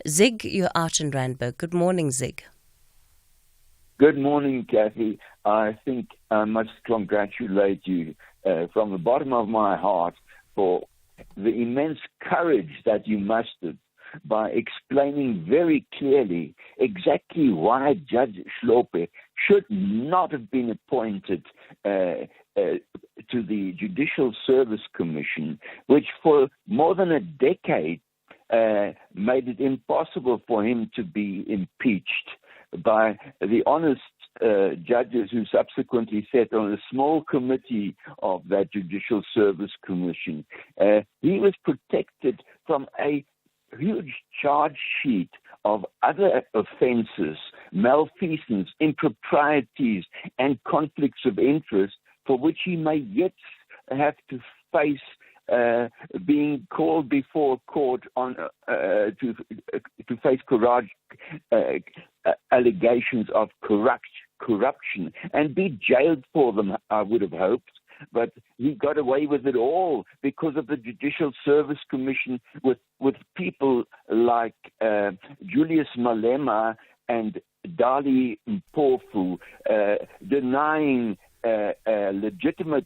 Zig, you're out in Randburg. Good morning, Zig. Good morning, Cathy. I think I must congratulate you from the bottom of my heart for the immense courage that you mustered by explaining very clearly exactly why Judge Hlophe should not have been appointed to the Judicial Service Commission, which for more than a decade made it impossible for him to be impeached by the honest judges who subsequently sat on a small committee of that Judicial Service Commission. He was protected from a huge charge sheet of other offenses, malfeasance, improprieties, and conflicts of interest for which he may yet have to face being called before court on to face allegations of corruption and be jailed for them, I would have hoped. But he got away with it all because of the Judicial Service Commission with people like Julius Malema and Dali Mpofu denying legitimate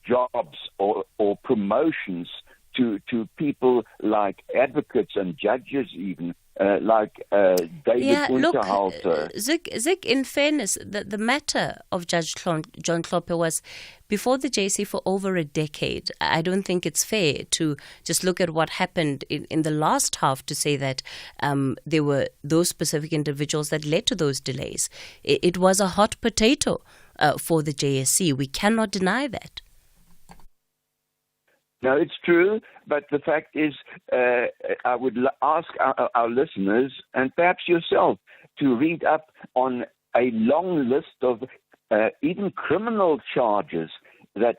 jobs or promotions to people like advocates and judges even, like David Unterhalter. Zig, in fairness, the matter of Judge John Hlophe was before the JC for over a decade. I don't think it's fair to just look at what happened in the last half to say that there were those specific individuals that led to those delays. It was a hot potato for the JSC. We cannot deny that. No, it's true, but the fact is, I would ask our listeners, and perhaps yourself, to read up on a long list of even criminal charges that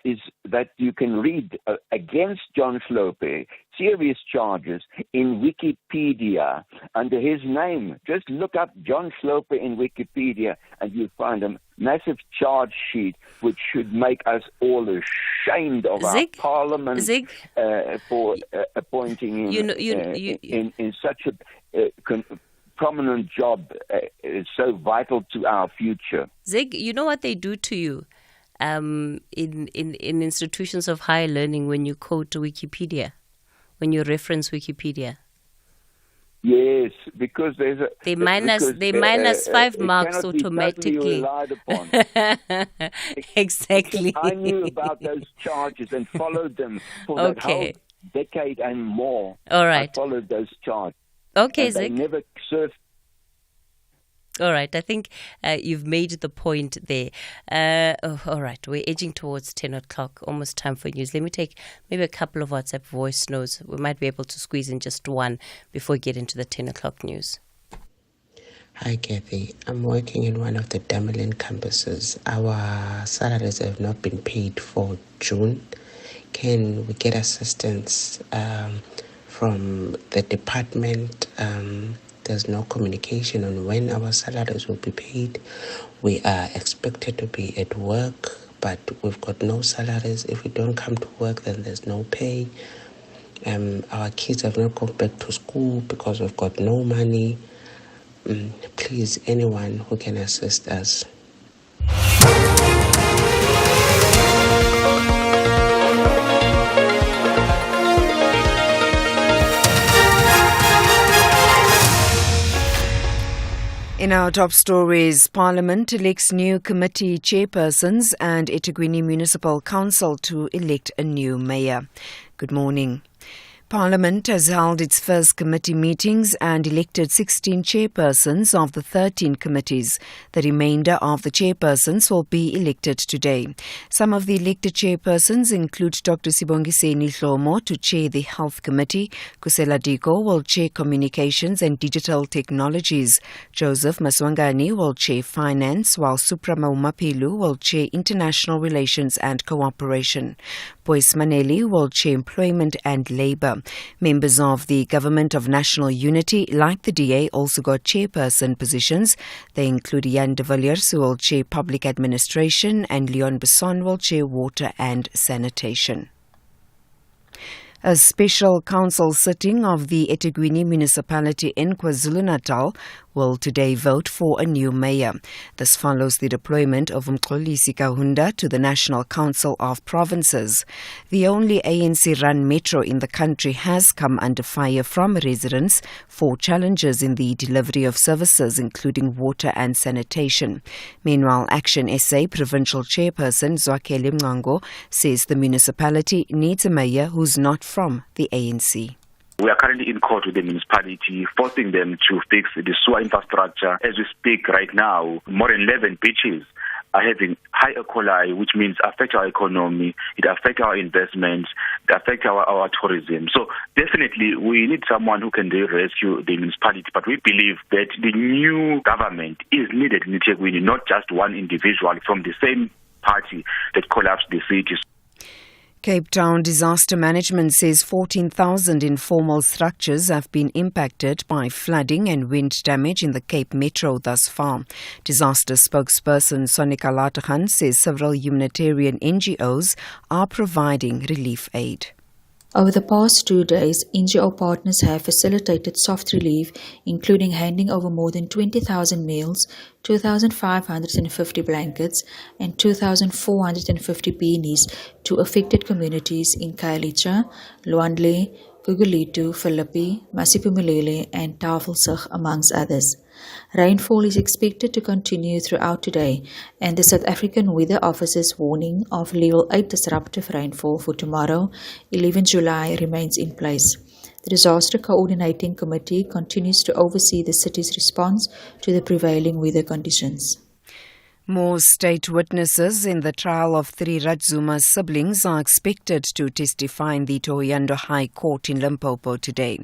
you can read against John Hlophe, serious charges in Wikipedia under his name. Just look up John Hlophe in Wikipedia and you'll find a massive charge sheet which should make us all ashamed of our parliament for appointing him in such a prominent job so vital to our future. Zig, you know what they do to you in institutions of higher learning when you quote Wikipedia, when you reference Wikipedia? Yes, because they minus 5 marks automatically. Exactly. I knew about those charges and followed them for that whole decade and more. All right. I followed those charges. Okay, Zig. They never served. All right, I think you've made the point there. All right, we're edging towards 10 o'clock, almost time for news. Let me take maybe a couple of WhatsApp voice notes. We might be able to squeeze in just one before we get into the 10 o'clock news. Hi, Cathy. I'm working in one of the Damelin campuses. Our salaries have not been paid for June. Can we get assistance from the department? There's no communication on when our salaries will be paid. We are expected to be at work, but we've got no salaries. If we don't come to work, then there's no pay. Our kids have not gone back to school because we've got no money. Please, anyone who can assist us. In our top stories, Parliament elects new committee chairpersons and eThekwini Municipal Council to elect a new mayor. Good morning. Parliament has held its first committee meetings and elected 16 chairpersons of the 13 committees. The remainder of the chairpersons will be elected today. Some of the elected chairpersons include Dr. Sibongiseni Hlomo to chair the Health Committee, Kusela Diko will chair Communications and Digital Technologies, Joseph Maswangani will chair Finance, while Suprama Umapilu will chair International Relations and Cooperation. Boyce Maneli will chair Employment and Labour. Members of the Government of National Unity, like the DA, also got chairperson positions. They include Jan de Villiers, who will chair Public Administration, and Leon Besson will chair Water and Sanitation. A special council sitting of the eThekwini municipality in KwaZulu-Natal will today vote for a new mayor. This follows the deployment of Mxolisi Kahunda to the National Council of Provinces. The only ANC-run metro in the country has come under fire from residents for challenges in the delivery of services, including water and sanitation. Meanwhile, Action SA Provincial Chairperson Zwakeli Mngango says the municipality needs a mayor who's not from the ANC. We are currently in court with the municipality, forcing them to fix the sewer infrastructure. As we speak right now, more than 11 beaches are having high E. coli, which means affect our economy, it affects our investments, it affects our tourism. So definitely we need someone who can rescue the municipality, but we believe that the new government is needed in eThekwini, not just one individual from the same party that collapsed the city. Cape Town Disaster Management says 14,000 informal structures have been impacted by flooding and wind damage in the Cape Metro thus far. Disaster spokesperson Sonika Latahan says several humanitarian NGOs are providing relief aid. Over the past 2 days, NGO partners have facilitated soft relief, including handing over more than 20,000 meals, 2,550 blankets, and 2,450 beanies to affected communities in Khayelitsha, Luandle, Guguletu, Philippi, Masiphumelele, and Tafelsig, amongst others. Rainfall is expected to continue throughout today, and the South African Weather Office's warning of level 8 disruptive rainfall for tomorrow, 11 July, remains in place. The Disaster Coordinating Committee continues to oversee the city's response to the prevailing weather conditions. More state witnesses in the trial of 3 Rajzuma's siblings are expected to testify in the Thohoyandou High Court in Limpopo today.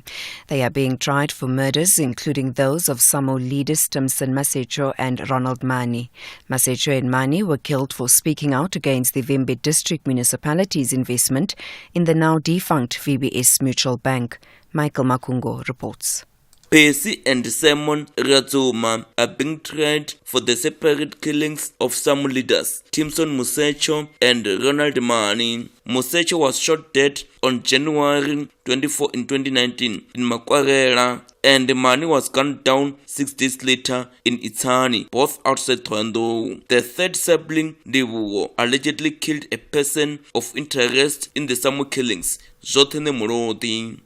They are being tried for murders, including those of SAMO leaders Timson Masecho and Ronald Mani. Masecho and Mani were killed for speaking out against the Vembe District Municipality's investment in the now-defunct VBS Mutual Bank. Michael Makungo reports. Percy and Simon Radzuma are being tried for the separate killings of some leaders, Timson Masecho and Ronald Mani. Masecho was shot dead on January 24 in 2019 in Makwarela, and Mani was gunned down 6 days later in Itsani, both outside Thohoyandou. The third sibling, Divuo, allegedly killed a person of interest in the Samo killings, Zotene Morodi.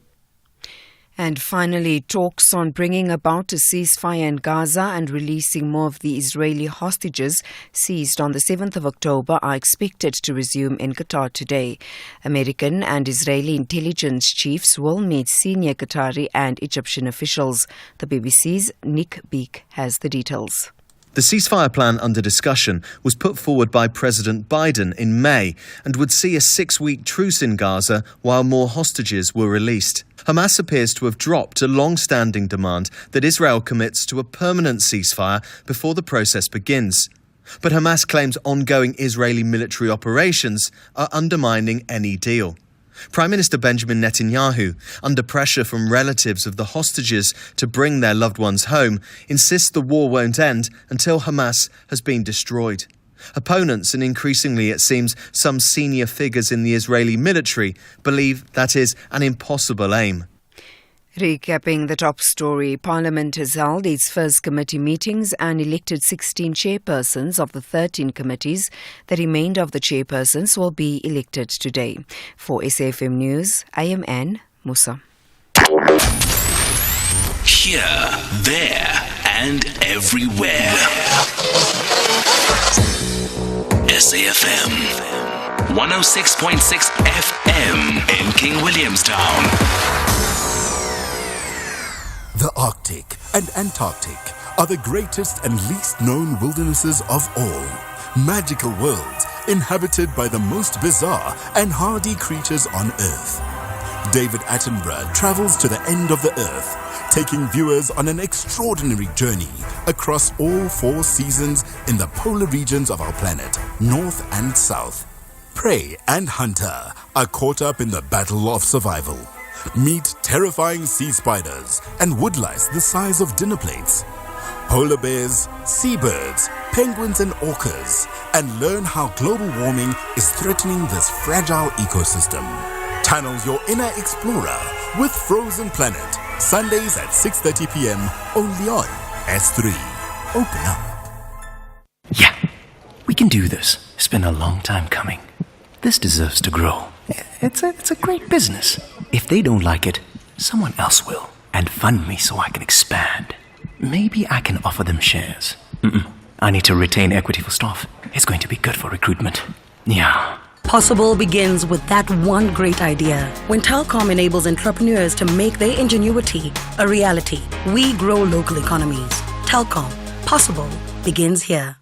And finally, talks on bringing about a ceasefire in Gaza and releasing more of the Israeli hostages seized on the 7th of October are expected to resume in Qatar today. American and Israeli intelligence chiefs will meet senior Qatari and Egyptian officials. The BBC's Nick Beek has the details. The ceasefire plan under discussion was put forward by President Biden in May and would see a 6-week truce in Gaza while more hostages were released. Hamas appears to have dropped a long-standing demand that Israel commits to a permanent ceasefire before the process begins. But Hamas claims ongoing Israeli military operations are undermining any deal. Prime Minister Benjamin Netanyahu, under pressure from relatives of the hostages to bring their loved ones home, insists the war won't end until Hamas has been destroyed. Opponents, and increasingly it seems some senior figures in the Israeli military, believe that is an impossible aim. Recapping the top story, Parliament has held its first committee meetings and elected 16 chairpersons of the 13 committees. The remainder of the chairpersons will be elected today. For SAFM News, I am Anne Musa. Here, there, and everywhere. SAFM 106.6 FM in King Williamstown. The Arctic and Antarctic are the greatest and least known wildernesses of all. Magical worlds inhabited by the most bizarre and hardy creatures on Earth. David Attenborough travels to the end of the Earth, taking viewers on an extraordinary journey across all 4 seasons in the polar regions of our planet, north and south. Prey and hunter are caught up in the battle of survival. Meet terrifying sea spiders and woodlice the size of dinner plates, polar bears, seabirds, penguins and orcas, and learn how global warming is threatening this fragile ecosystem. Channel your inner explorer with Frozen Planet. Sundays at 6:30 p.m. only on S3. Open up. Yeah, we can do this. It's been a long time coming. This deserves to grow. It's a great business. If they don't like it, someone else will. And fund me so I can expand. Maybe I can offer them shares. I need to retain equity for staff. It's going to be good for recruitment. Yeah. Possible begins with that one great idea. When Telkom enables entrepreneurs to make their ingenuity a reality, we grow local economies. Telkom. Possible begins here.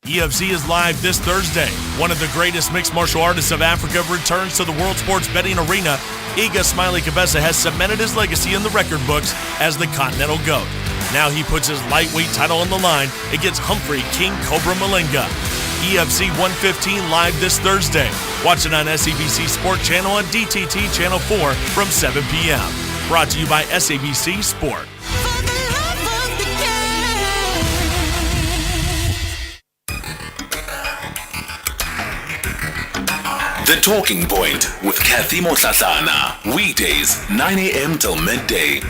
EFC is live this Thursday. One of the greatest mixed martial artists of Africa returns to the World Sports Betting Arena. Iga Smiley Kabesa has cemented his legacy in the record books as the Continental GOAT. Now he puts his lightweight title on the line against Humphrey King Cobra Malinga. EFC 115 live this Thursday. Watch it on SABC Sport Channel and DTT Channel 4 from 7 p.m. Brought to you by SABC Sport. The Talking Point with Cathy Mohlahlana. Weekdays, 9 a.m. till midday.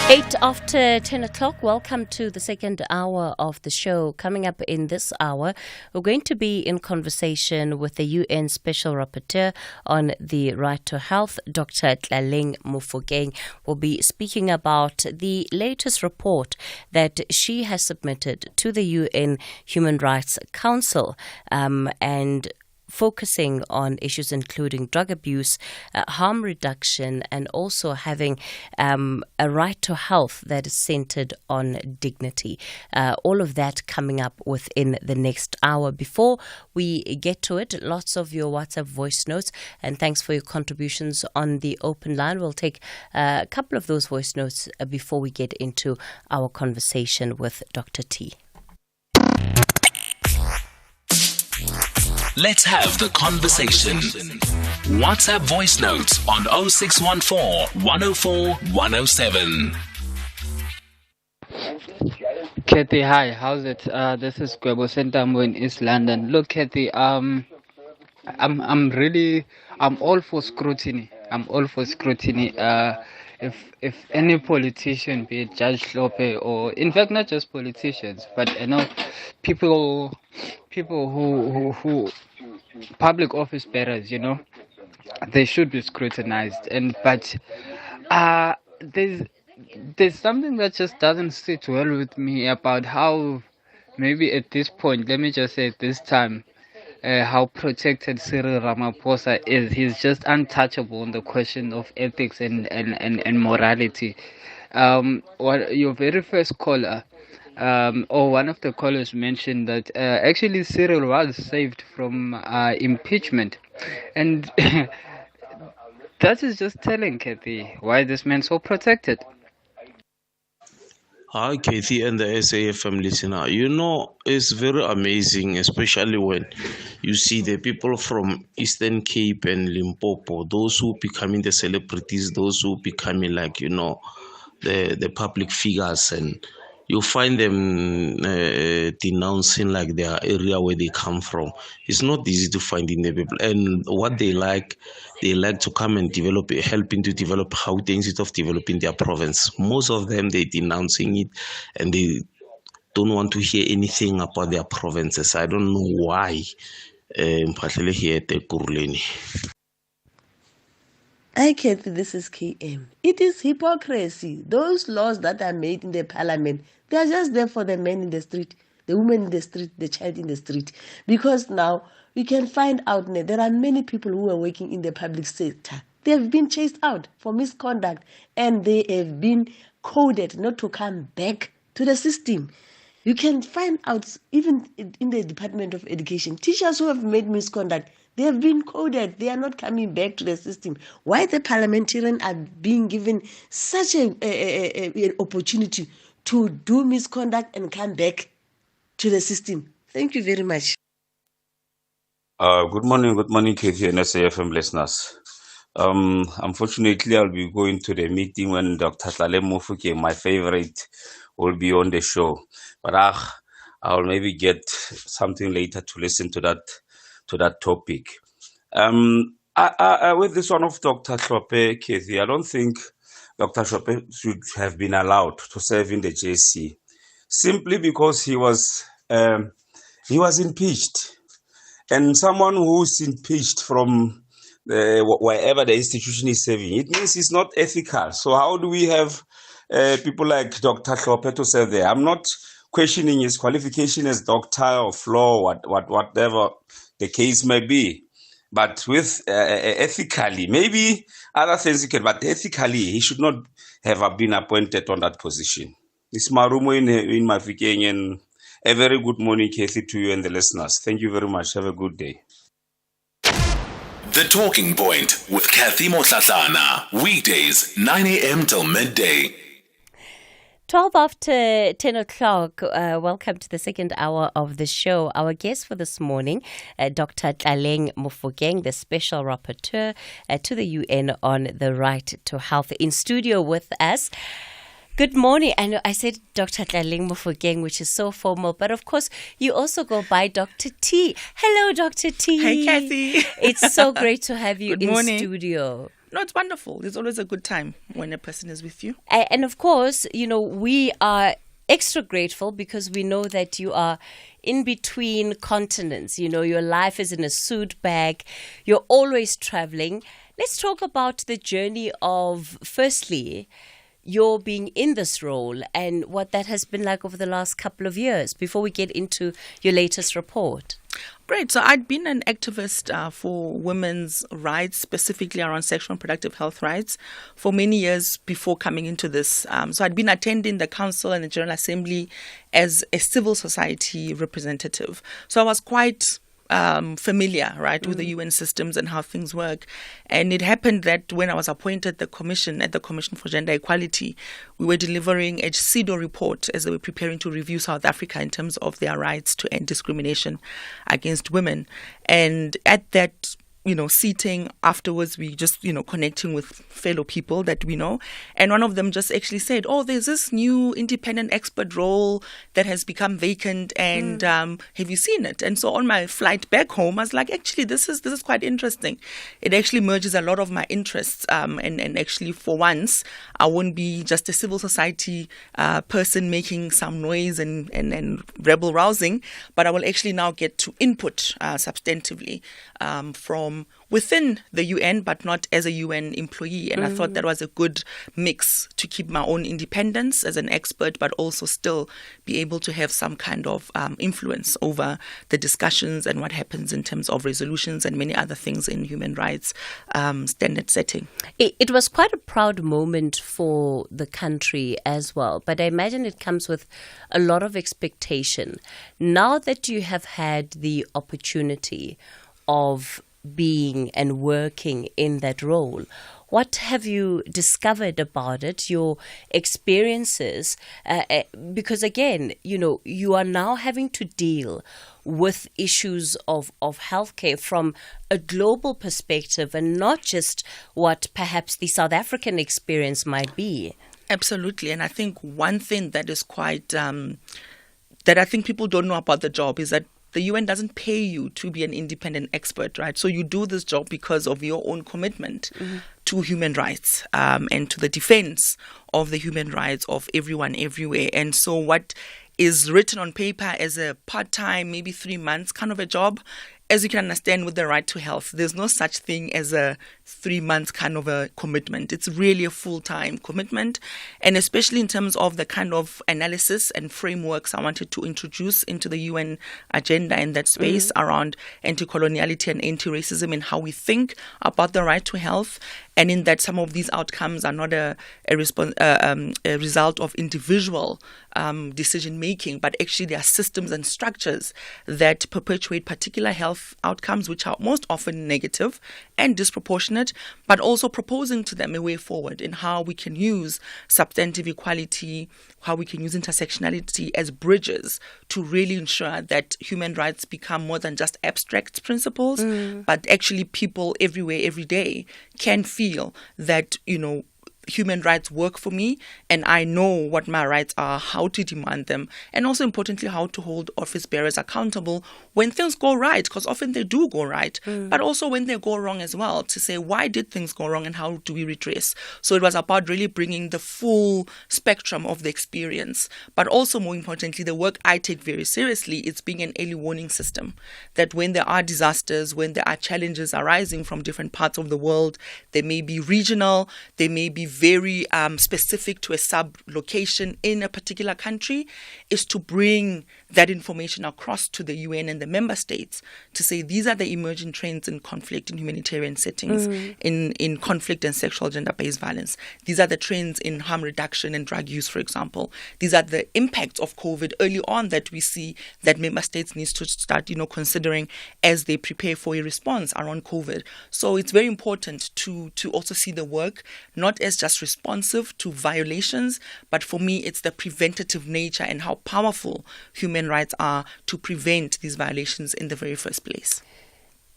8 after 10 o'clock. Welcome to the second hour of the show. Coming up in this hour, we're going to be in conversation with the UN Special Rapporteur on the right to health, Dr. Tlaleng Mofokeng. We'll be speaking about the latest report that she has submitted to the UN Human Rights Council and focusing on issues including drug abuse, harm reduction, and also having a right to health that is centered on dignity. All of that coming up within the next hour. Before we get to it, lots of your WhatsApp voice notes, and thanks for your contributions on the open line. We'll take a couple of those voice notes before we get into our conversation with Dr. T. Let's have the conversation. WhatsApp voice notes on 0614 104 107. Cathy, hi. How's it? This is Gwebo Sentambo in East London. Look, Cathy, I'm all for scrutiny. I'm all for scrutiny. If any politician, be it Judge Hlophe, or in fact not just politicians, but people who public office bearers, they should be scrutinized. But there's something that just doesn't sit well with me about how maybe at this point, let me just say at this time, how protected Cyril Ramaphosa is. He's just untouchable on the question of ethics and morality. Your very first caller, or one of the callers mentioned that actually Cyril was saved from impeachment. And that is just telling, Cathy, why this man so protected. Hi, Cathy and the SAFM listener. It's very amazing, especially when you see the people from Eastern Cape and Limpopo, those who becoming the celebrities, those who becoming the public figures, and you find them denouncing their area where they come from. It's not easy to find in the people. And what they like to come and helping to develop Gauteng instead of developing their province. Most of them, they're denouncing it and they don't want to hear anything about their provinces. I don't know why. Hi, Cathy, this is KM. It is hypocrisy. Those laws that are made in the parliament, they are just there for the men in the street, the woman in the street, the child in the street. Because now we can find out there are many people who are working in the public sector. They have been chased out for misconduct and they have been coded not to come back to the system. You can find out even in the Department of Education, teachers who have made misconduct, they have been coded. They are not coming back to the system. Why the parliamentarians are being given such an opportunity to do misconduct and come back to the system? Thank you very much. Good morning, Cathy and SAFM listeners. Unfortunately, I'll be going to the meeting when Dr. Tlaleng Mofokeng, my favorite, will be on the show. But I'll maybe get something later to listen to to that topic. With this one of Dr. Hlophe, Cathy, I don't think Dr. Hlophe should have been allowed to serve in the JSE simply because he was impeached. And someone who's impeached from wherever the institution is serving, it means it's not ethical. So how do we have people like Dr. Hlophe to serve there? I'm not questioning his qualification as doctor of law, whatever the case may be. But with ethically, maybe other things you can, but ethically, he should not have been appointed on that position. It's Marumo in Mafikeng, and a very good morning, Cathy, to you and the listeners. Thank you very much. Have a good day. The Talking Point with Cathy Mohlahlana. Weekdays, 9 a.m. till midday. 12 after 10 o'clock, welcome to the second hour of the show. Our guest for this morning, Dr. Tlaleng Mofokeng, the Special Rapporteur to the UN on the right to health, in studio with us. Good morning. I know I said Dr. Tlaleng Mofokeng, which is so formal, but of course you also go by Dr. T. Hello, Dr. T. Hey, Cathy. It's so great to have you Good in morning. studio. No, it's wonderful. It's always a good time when a person is with you. And of course, you know, we are extra grateful because we know that you are in between continents. You know, your life is in a suit bag. You're always traveling. Let's talk about the journey of, firstly, your being in this role and what that has been like over the last couple of years before we get into your latest report. Great. So I'd been an activist for women's rights, specifically around sexual and reproductive health rights, for many years before coming into this. So I'd been attending the Council and the General Assembly as a civil society representative. So I was quite familiar, right, with the UN systems and how things work. And it happened that when I was appointed at the Commission for Gender Equality, we were delivering a CEDAW report as they were preparing to review South Africa in terms of their rights to end discrimination against women. And at that seating afterwards, we just, connecting with fellow people that we know. And one of them just actually said, there's this new independent expert role that has become vacant and have you seen it? And so on my flight back home, I was like, actually, this is quite interesting. It actually merges a lot of my interests. And actually, for once, I won't be just a civil society person making some noise and rebel rousing, but I will actually now get to input substantively from within the UN, but not as a UN employee. And I thought that was a good mix to keep my own independence as an expert, but also still be able to have some kind of influence over the discussions and what happens in terms of resolutions and many other things in human rights standard setting. It was quite a proud moment for the country as well, but I imagine it comes with a lot of expectation. Now that you have had the opportunity of being and working in that role, what have you discovered about it, your experiences? Because again, you are now having to deal with issues of healthcare from a global perspective and not just what perhaps the South African experience might be. Absolutely. And I think one thing that is quite, that I think people don't know about the job is that the UN doesn't pay you to be an independent expert, right? So you do this job because of your own commitment to human rights and to the defense of the human rights of everyone, everywhere. And so what is written on paper as a part-time, maybe 3 months kind of a job, as you can understand with the right to health, there's no such thing as a 3 months kind of a commitment. It's really a full-time commitment. And especially in terms of the kind of analysis and frameworks I wanted to introduce into the UN agenda in that space around anti-coloniality and anti-racism and how we think about the right to health. And in that some of these outcomes are not a result of individual decision-making, but actually there are systems and structures that perpetuate particular health outcomes, which are most often negative and disproportionate, but also proposing to them a way forward in how we can use substantive equality, how we can use intersectionality as bridges to really ensure that human rights become more than just abstract principles, but actually people everywhere, every day can feel that, human rights work for me, and I know what my rights are, how to demand them, and also importantly, how to hold office bearers accountable when things go right, because often they do go right, but also when they go wrong as well, to say, why did things go wrong and how do we redress? So it was about really bringing the full spectrum of the experience, but also more importantly, the work I take very seriously is being an early warning system, that when there are disasters, when there are challenges arising from different parts of the world, they may be regional, they may be very specific to a sub-location in a particular country, is to bring that information across to the UN and the member states to say these are the emerging trends in conflict in humanitarian settings, in conflict and sexual gender-based violence. These are the trends in harm reduction and drug use, for example. These are the impacts of COVID early on that we see that member states need to start, considering as they prepare for a response around COVID. So it's very important to also see the work not as just responsive to violations, but for me, it's the preventative nature and how powerful human rights are to prevent these violations in the very first place.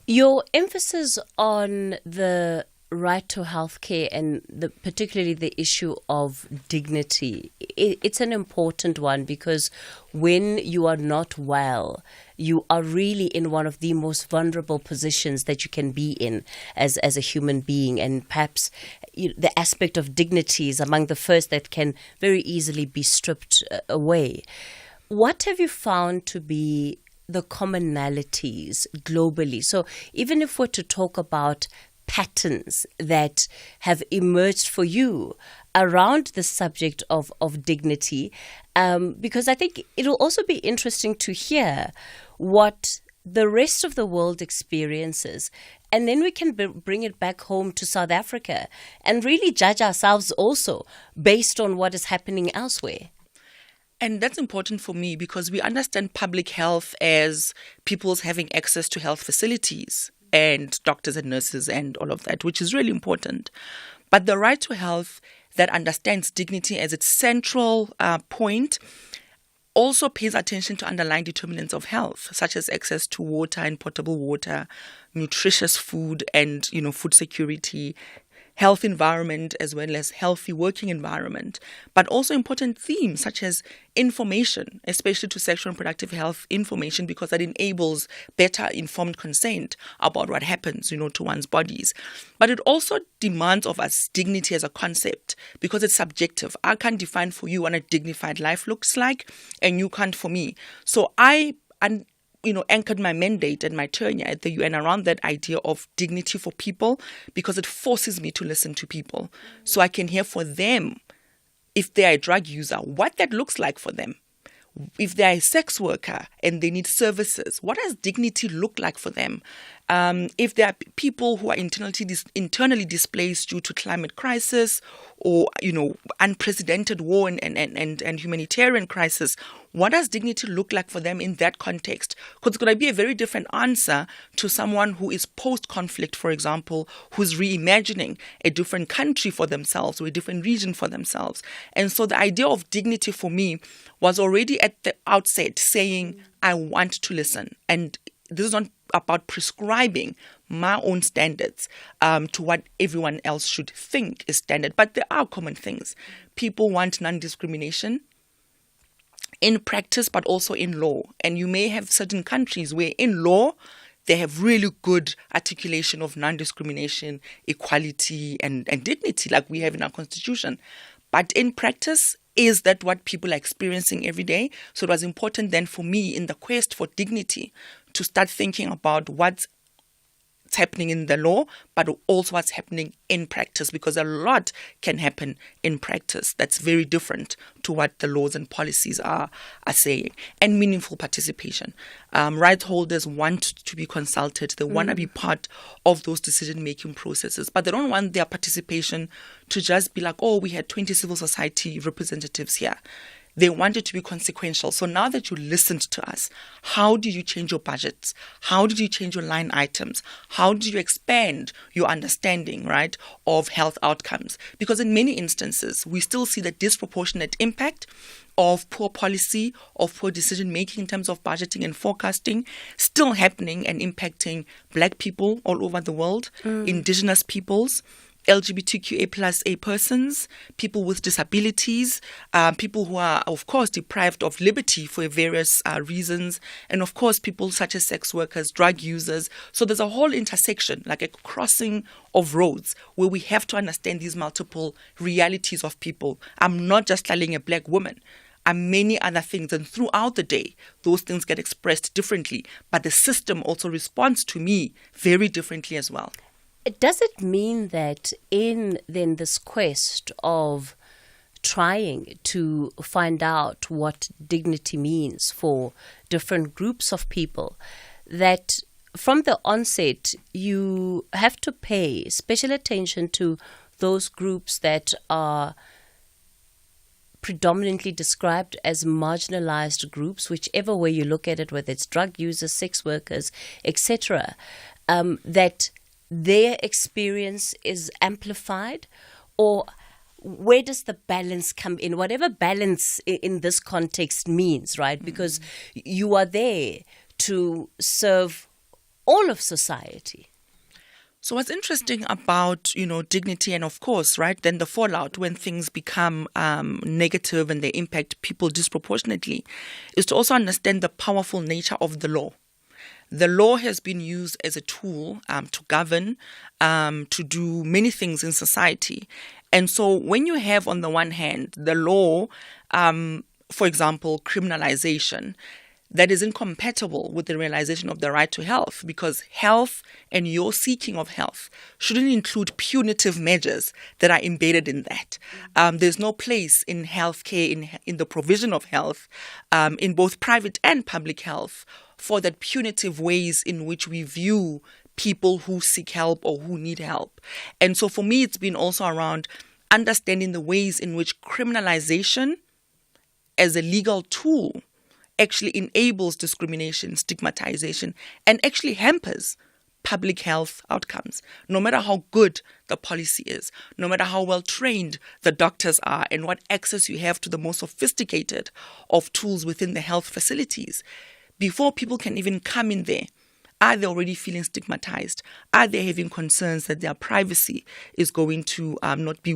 Your emphasis on the right to healthcare and particularly the issue of dignity, it's an important one, because when you are not well, you are really in one of the most vulnerable positions that you can be in as a human being, and perhaps the aspect of dignity is among the first that can very easily be stripped away. What have you found to be the commonalities globally? So even if we're to talk about patterns that have emerged for you around the subject of dignity, because I think it'll also be interesting to hear what the rest of the world experiences, and then we can bring it back home to South Africa and really judge ourselves also based on what is happening elsewhere. And that's important for me because we understand public health as people's having access to health facilities and doctors and nurses and all of that, which is really important. But the right to health that understands dignity as its central point also pays attention to underlying determinants of health, such as access to water and potable water, nutritious food and, food security, health environment, as well as healthy working environment, but also important themes such as information, especially to sexual and reproductive health information, because that enables better informed consent about what happens, to one's bodies. But it also demands of us dignity as a concept, because it's subjective. I can't define for you what a dignified life looks like, and you can't for me. So I anchored my mandate and my tenure at the UN around that idea of dignity for people, because it forces me to listen to people so I can hear for them, if they are a drug user, what that looks like for them. If they are a sex worker and they need services, what does dignity look like for them? If there are people who are internally displaced due to climate crisis or, unprecedented war and humanitarian crisis, what does dignity look like for them in that context? Because it's going to be a very different answer to someone who is post-conflict, for example, who's reimagining a different country for themselves or a different region for themselves. And so the idea of dignity for me was already at the outset saying, I want to listen. And this is not about prescribing my own standards to what everyone else should think is standard. But there are common things. People want non-discrimination in practice, but also in law. And you may have certain countries where in law, they have really good articulation of non-discrimination, equality, and dignity, like we have in our constitution. But in practice, is that what people are experiencing every day? So it was important then for me in the quest for dignity to start thinking about what's happening in the law, but also what's happening in practice, because a lot can happen in practice that's very different to what the laws and policies are saying. And meaningful participation. Rights holders want to be consulted. They want to be part of those decision-making processes, but they don't want their participation to just be like, oh, we had 20 civil society representatives here. They want it to be consequential. So now that you listened to us, how did you change your budgets? How did you change your line items? How did you expand your understanding, right, of health outcomes? Because in many instances, we still see the disproportionate impact of poor policy, of poor decision-making in terms of budgeting and forecasting, still happening and impacting Black people all over the world, Indigenous peoples, LGBTQA plus A persons, people with disabilities, people who are, of course, deprived of liberty for various reasons, and, of course, people such as sex workers, drug users. So there's a whole intersection, like a crossing of roads, where we have to understand these multiple realities of people. I'm not just telling a black woman. I'm many other things, and throughout the day, those things get expressed differently, but the system also responds to me very differently as well. Does it mean that in then this quest of trying to find out what dignity means for different groups of people, that from the onset you have to pay special attention to those groups that are predominantly described as marginalized groups, whichever way you look at it, whether it's drug users, sex workers, etc., that their experience is amplified? Or where does the balance come in? Whatever balance in this context means, right? Because you are there to serve all of society. So what's interesting about, dignity and, of course, right, then the fallout when things become negative and they impact people disproportionately is to also understand the powerful nature of the law. The law has been used as a tool to govern, to do many things in society. And so when you have, on the one hand, the law, for example, criminalization, that is incompatible with the realization of the right to health, because health and your seeking of health shouldn't include punitive measures that are embedded in that. There's no place in healthcare, in the provision of health, in both private and public health, for that punitive ways in which we view people who seek help or who need help. And so for me, it's been also around understanding the ways in which criminalization as a legal tool actually enables discrimination, stigmatization, and actually hampers public health outcomes. No matter how good the policy is, no matter how well trained the doctors are, and what access you have to the most sophisticated of tools within the health facilities, before people can even come in there, are they already feeling stigmatized? Are they having concerns that their privacy is going to not be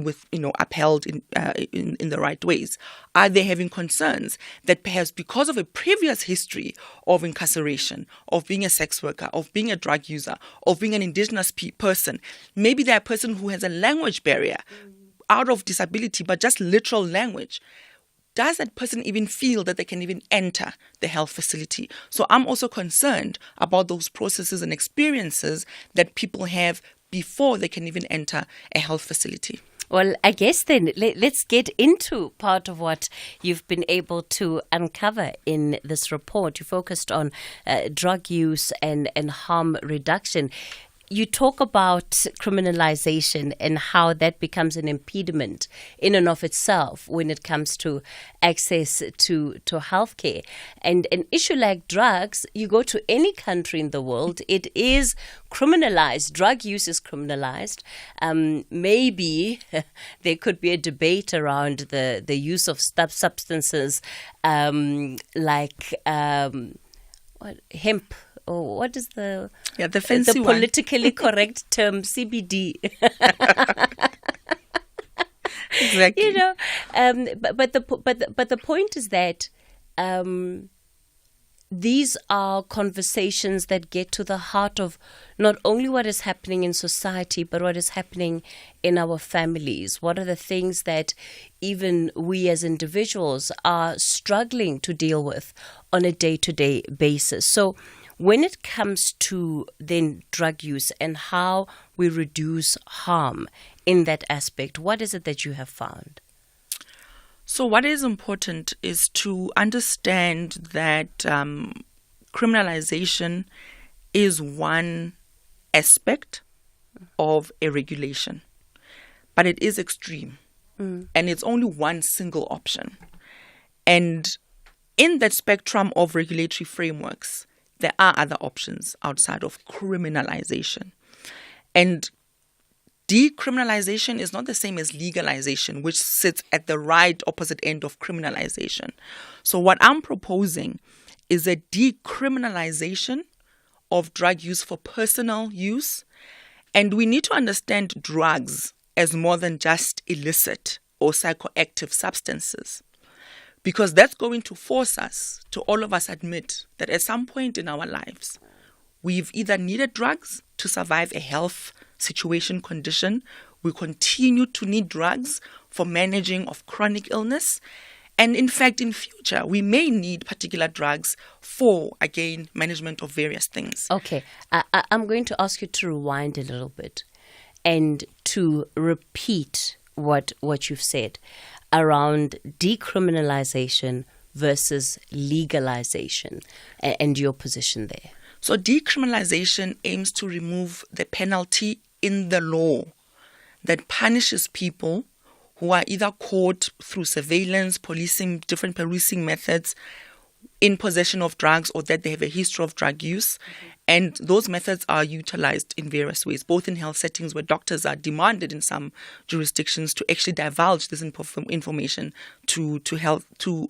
upheld in the right ways? Are they having concerns that perhaps because of a previous history of incarceration, of being a sex worker, of being a drug user, of being an indigenous person, maybe they're a person who has a language barrier out of disability, but just literal language? Does that person even feel that they can even enter the health facility? So I'm also concerned about those processes and experiences that people have before they can even enter a health facility. Well, I guess then let's get into part of what you've been able to uncover in this report. You focused on drug use and harm reduction. You talk about criminalization and how that becomes an impediment in and of itself when it comes to access to healthcare. And an issue like drugs, you go to any country in the world, it is criminalized. Drug use is criminalized. Maybe there could be a debate around the use of substances like hemp. Or what is the fancy politically correct term, CBD? Exactly. But the point is that these are conversations that get to the heart of not only what is happening in society, but what is happening in our families. What are the things that even we as individuals are struggling to deal with on a day-to-day basis? So when it comes to then drug use and how we reduce harm in that aspect, what is it that you have found? So what is important is to understand that criminalization is one aspect of a regulation, but it is extreme, and it's only one single option. And in that spectrum of regulatory frameworks, there are other options outside of criminalization. And decriminalization is not the same as legalization, which sits at the right opposite end of criminalization. So what I'm proposing is a decriminalization of drug use for personal use. And we need to understand drugs as more than just illicit or psychoactive substances. Because that's going to force us to all of us admit that at some point in our lives, we've either needed drugs to survive a health situation, condition, we continue to need drugs for managing of chronic illness, and in fact, in future, we may need particular drugs for, again, management of various things. Okay, I'm going to ask you to rewind a little bit and to repeat what you've said around decriminalization versus legalization and your position there. So decriminalization aims to remove the penalty in the law that punishes people who are either caught through surveillance, different policing methods, in possession of drugs, or that they have a history of drug use. And those methods are utilized in various ways, both in health settings where doctors are demanded in some jurisdictions to actually divulge this information to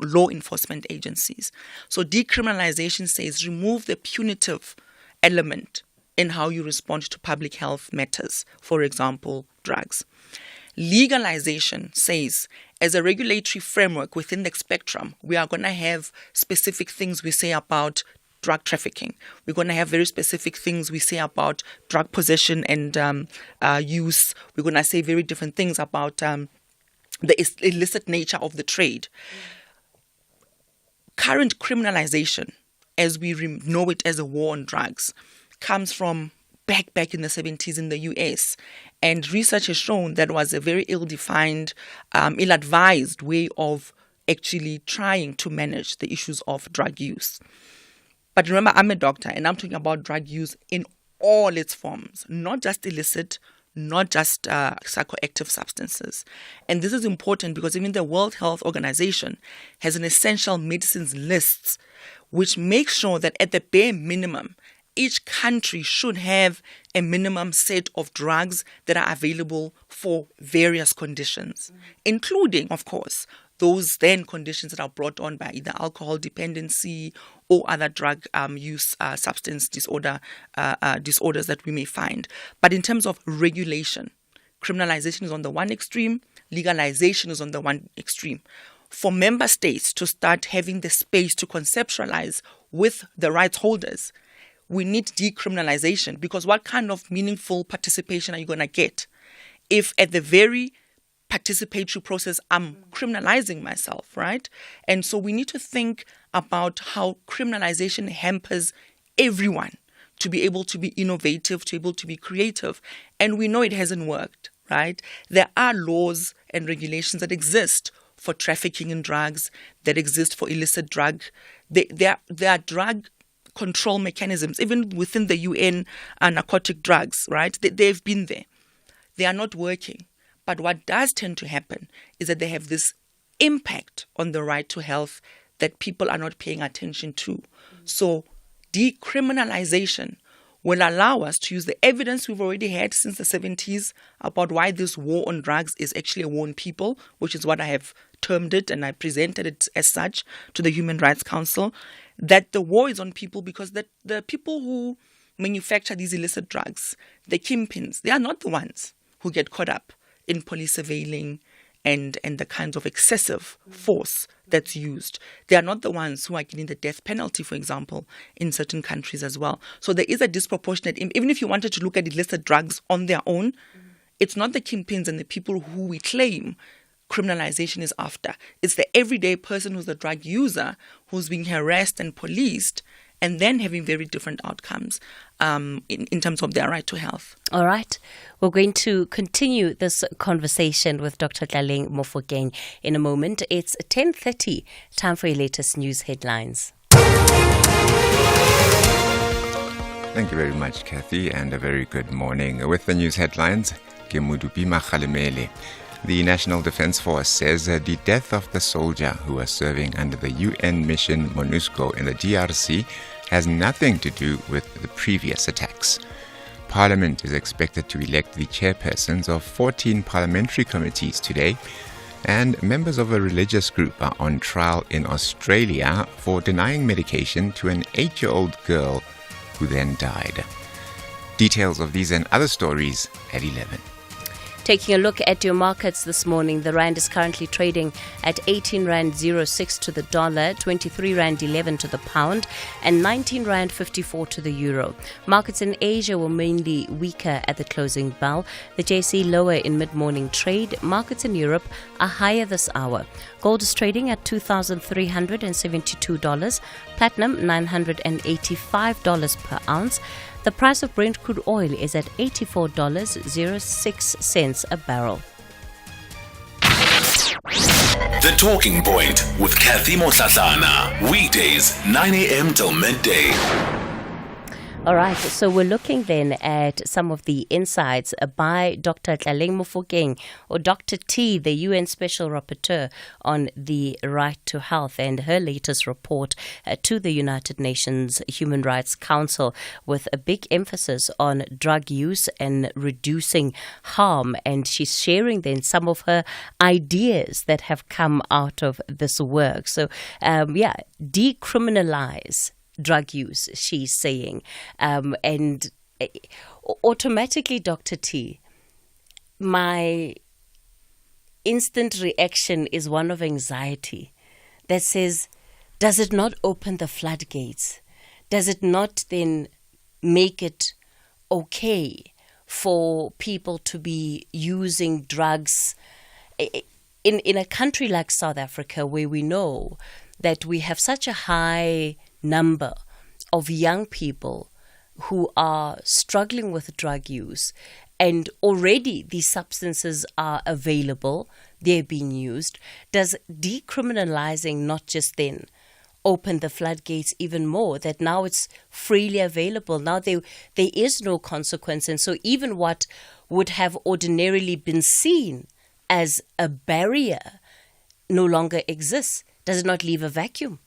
law enforcement agencies. So decriminalization says remove the punitive element in how you respond to public health matters, for example, drugs. Legalization says, as a regulatory framework within the spectrum, we are going to have specific things we say about drug trafficking. We're going to have very specific things we say about drug possession and use. We're going to say very different things about the illicit nature of the trade. Current criminalization, as we know it as a war on drugs, comes from back in the 70s in the US. And research has shown that was a very ill-defined, ill-advised way of actually trying to manage the issues of drug use. But remember, I'm a doctor and I'm talking about drug use in all its forms, not just illicit, not just psychoactive substances. And this is important because even the World Health Organization has an essential medicines list which makes sure that at the bare minimum, each country should have a minimum set of drugs that are available for various conditions, including, of course, those then conditions that are brought on by either alcohol dependency or other drug use, substance disorders that we may find. But in terms of regulation, criminalization is on the one extreme, legalization is on the one extreme. For member states to start having the space to conceptualize with the rights holders, we need decriminalization, because what kind of meaningful participation are you going to get if at the very participatory process I'm criminalizing myself, right? And so we need to think about how criminalization hampers everyone to be able to be innovative, to be able to be creative. And we know it hasn't worked, right? There are laws and regulations that exist for trafficking in drugs, that exist for illicit drug. There are drug control mechanisms, even within the UN narcotic drugs, right? They've been there. They are not working. But what does tend to happen is that they have this impact on the right to health that people are not paying attention to. So decriminalization will allow us to use the evidence we've already had since the 70s about why this war on drugs is actually a war on people, which is what I have termed it, and I presented it as such to the Human Rights Council, that the war is on people because the people who manufacture these illicit drugs, the kingpins, they are not the ones who get caught up in police surveilling and the kinds of excessive force that's used. They are not the ones who are getting the death penalty, for example, in certain countries as well. So there is a disproportionate, even if you wanted to look at illicit drugs on their own, it's not the kingpins and the people who we claim criminalization is after. It's the everyday person who's a drug user who's being harassed and policed and then having very different outcomes in terms of their right to health. All right. We're going to continue this conversation with Dr. Tlaleng Mofokeng in a moment. It's 10:30. Time for your latest news headlines. Thank you very much, Cathy, and a very good morning. With the news headlines, Kemudupi Makhalemele. The National Defense Force says the death of the soldier who was serving under the UN mission MONUSCO in the DRC has nothing to do with the previous attacks. Parliament is expected to elect the chairpersons of 14 parliamentary committees today, and members of a religious group are on trial in Australia for denying medication to an 8-year-old girl who then died. Details of these and other stories at 11. Taking a look at your markets this morning, the rand is currently trading at 18 rand 06 to the dollar, 23 rand 11 to the pound, and 19 rand 54 to the euro. Markets in Asia were mainly weaker at the closing bell. The JSE lower in mid-morning trade. Markets in Europe are higher this hour. Gold is trading at $2,372. Platinum $985 per ounce. The price of Brent crude oil is at $84.06 a barrel. The Talking Point with Cathy Mohlahlana. Weekdays 9 a.m. till midday. All right, so we're looking then at some of the insights by Dr. Tlaleng Mofokeng, or Dr. T, the UN Special Rapporteur on the right to health, and her latest report to the United Nations Human Rights Council, with a big emphasis on drug use and reducing harm. And she's sharing then some of her ideas that have come out of this work. So, decriminalize drug use, she's saying. And automatically, Dr. T, my instant reaction is one of anxiety that says, does it not open the floodgates? Does it not then make it okay for people to be using drugs in a country like South Africa, where we know that we have such a high number of young people who are struggling with drug use, and already these substances are available, they're being used? Does decriminalizing not just then open the floodgates even more, that now it's freely available, now there is no consequence, and so even what would have ordinarily been seen as a barrier no longer exists? Does it not leave a vacuum?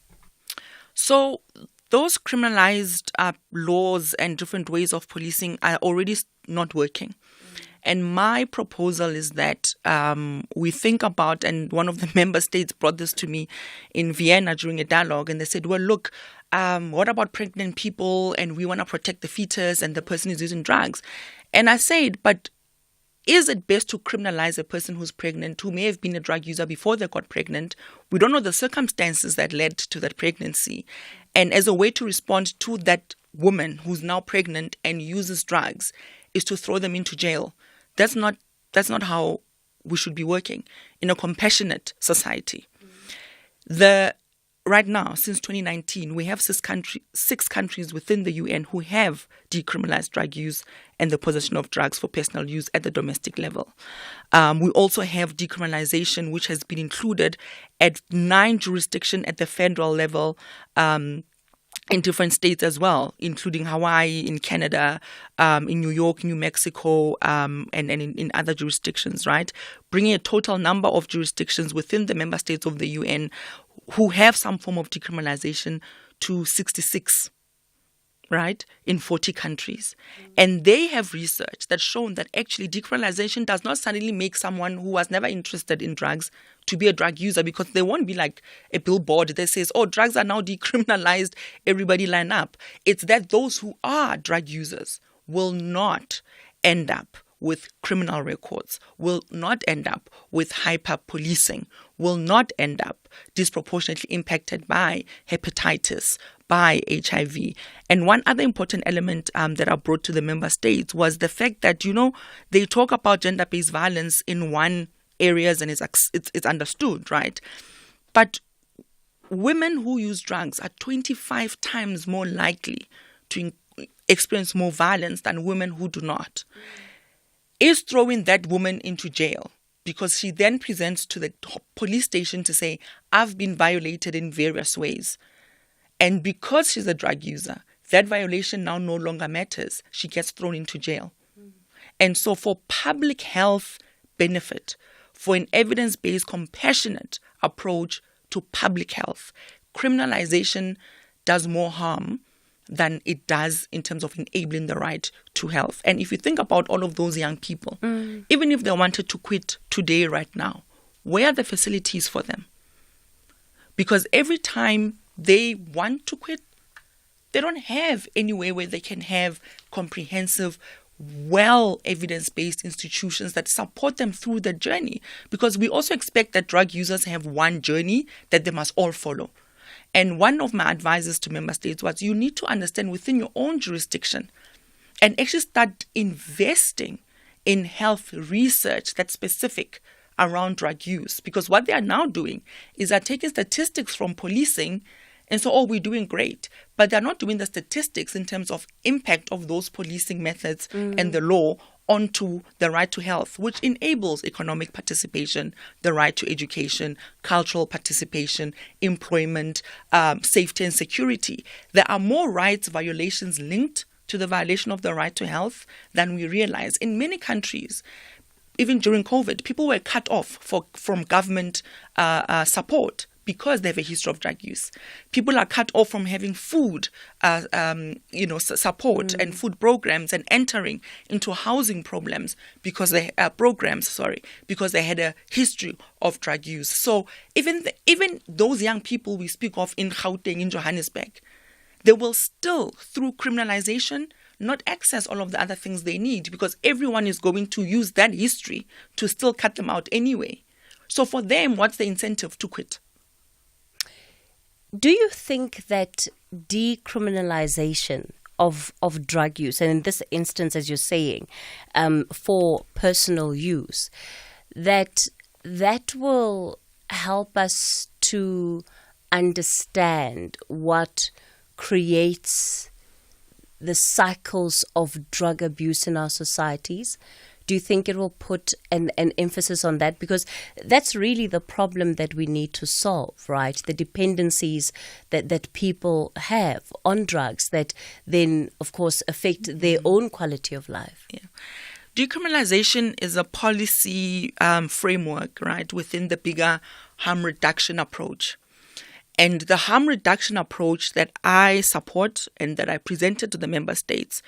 So those criminalized laws and different ways of policing are already not working. And my proposal is that we think about, and one of the member states brought this to me in Vienna during a dialogue, and they said, well, look, what about pregnant people? And we want to protect the fetus, and the person is using drugs. And I said, but is it best to criminalize a person who's pregnant, who may have been a drug user before they got pregnant? We don't know the circumstances that led to that pregnancy. And as a way to respond to that woman who's now pregnant and uses drugs is to throw them into jail. That's not how we should be working in a compassionate society. Right now, since 2019, we have six countries within the UN who have decriminalized drug use and the possession of drugs for personal use at the domestic level. We also have decriminalization, which has been included at 9 jurisdictions at the federal level, in different states as well, including Hawaii, in Canada, in New York, New Mexico, and in other jurisdictions, right? Bringing a total number of jurisdictions within the member states of the UN who have some form of decriminalization to 66, right, in 40 countries. And they have research that's shown that actually decriminalization does not suddenly make someone who was never interested in drugs to be a drug user, because there won't be like a billboard that says, oh, drugs are now decriminalized, everybody line up. It's that those who are drug users will not end up with criminal records, will not end up with hyper-policing, will not end up disproportionately impacted by hepatitis, by HIV. And one other important element that I brought to the member states was the fact that, they talk about gender-based violence in one areas and it's understood, right? But women who use drugs are 25 times more likely to experience more violence than women who do not. Is throwing that woman into jail because she then presents to the police station to say, I've been violated in various ways. And because she's a drug user, that violation now no longer matters. She gets thrown into jail. And so for public health benefit, for an evidence-based, compassionate approach to public health, criminalization does more harm than it does in terms of enabling the right to health. And if you think about all of those young people, even if they wanted to quit today, right now, where are the facilities for them? Because every time they want to quit, they don't have anywhere where they can have comprehensive, well evidence-based institutions that support them through the journey, because we also expect that drug users have one journey that they must all follow. And one of my advices to member states was, you need to understand within your own jurisdiction and actually start investing in health research that's specific around drug use. Because what they are now doing is they're taking statistics from policing and so, oh, we're doing great. But they're not doing the statistics in terms of impact of those policing methods and the law onto the right to health, which enables economic participation, the right to education, cultural participation, employment, safety and security. There are more rights violations linked to the violation of the right to health than we realize. In many countries, even during COVID, people were cut off from government support because they have a history of drug use. People are cut off from having food, support and food programs and entering into housing problems because they had a history of drug use. So even those young people we speak of in Gauteng, in Johannesburg, they will still, through criminalization, not access all of the other things they need, because everyone is going to use that history to still cut them out anyway. So for them, what's the incentive to quit? Do you think that decriminalization of drug use, and in this instance, as you're saying, for personal use, that will help us to understand what creates the cycles of drug abuse in our societies? Do you think it will put an emphasis on that? Because that's really the problem that we need to solve, right? The dependencies that people have on drugs that then, of course, affect their own quality of life. Yeah. Decriminalization is a policy framework, right, within the bigger harm reduction approach. And the harm reduction approach that I support and that I presented to the member states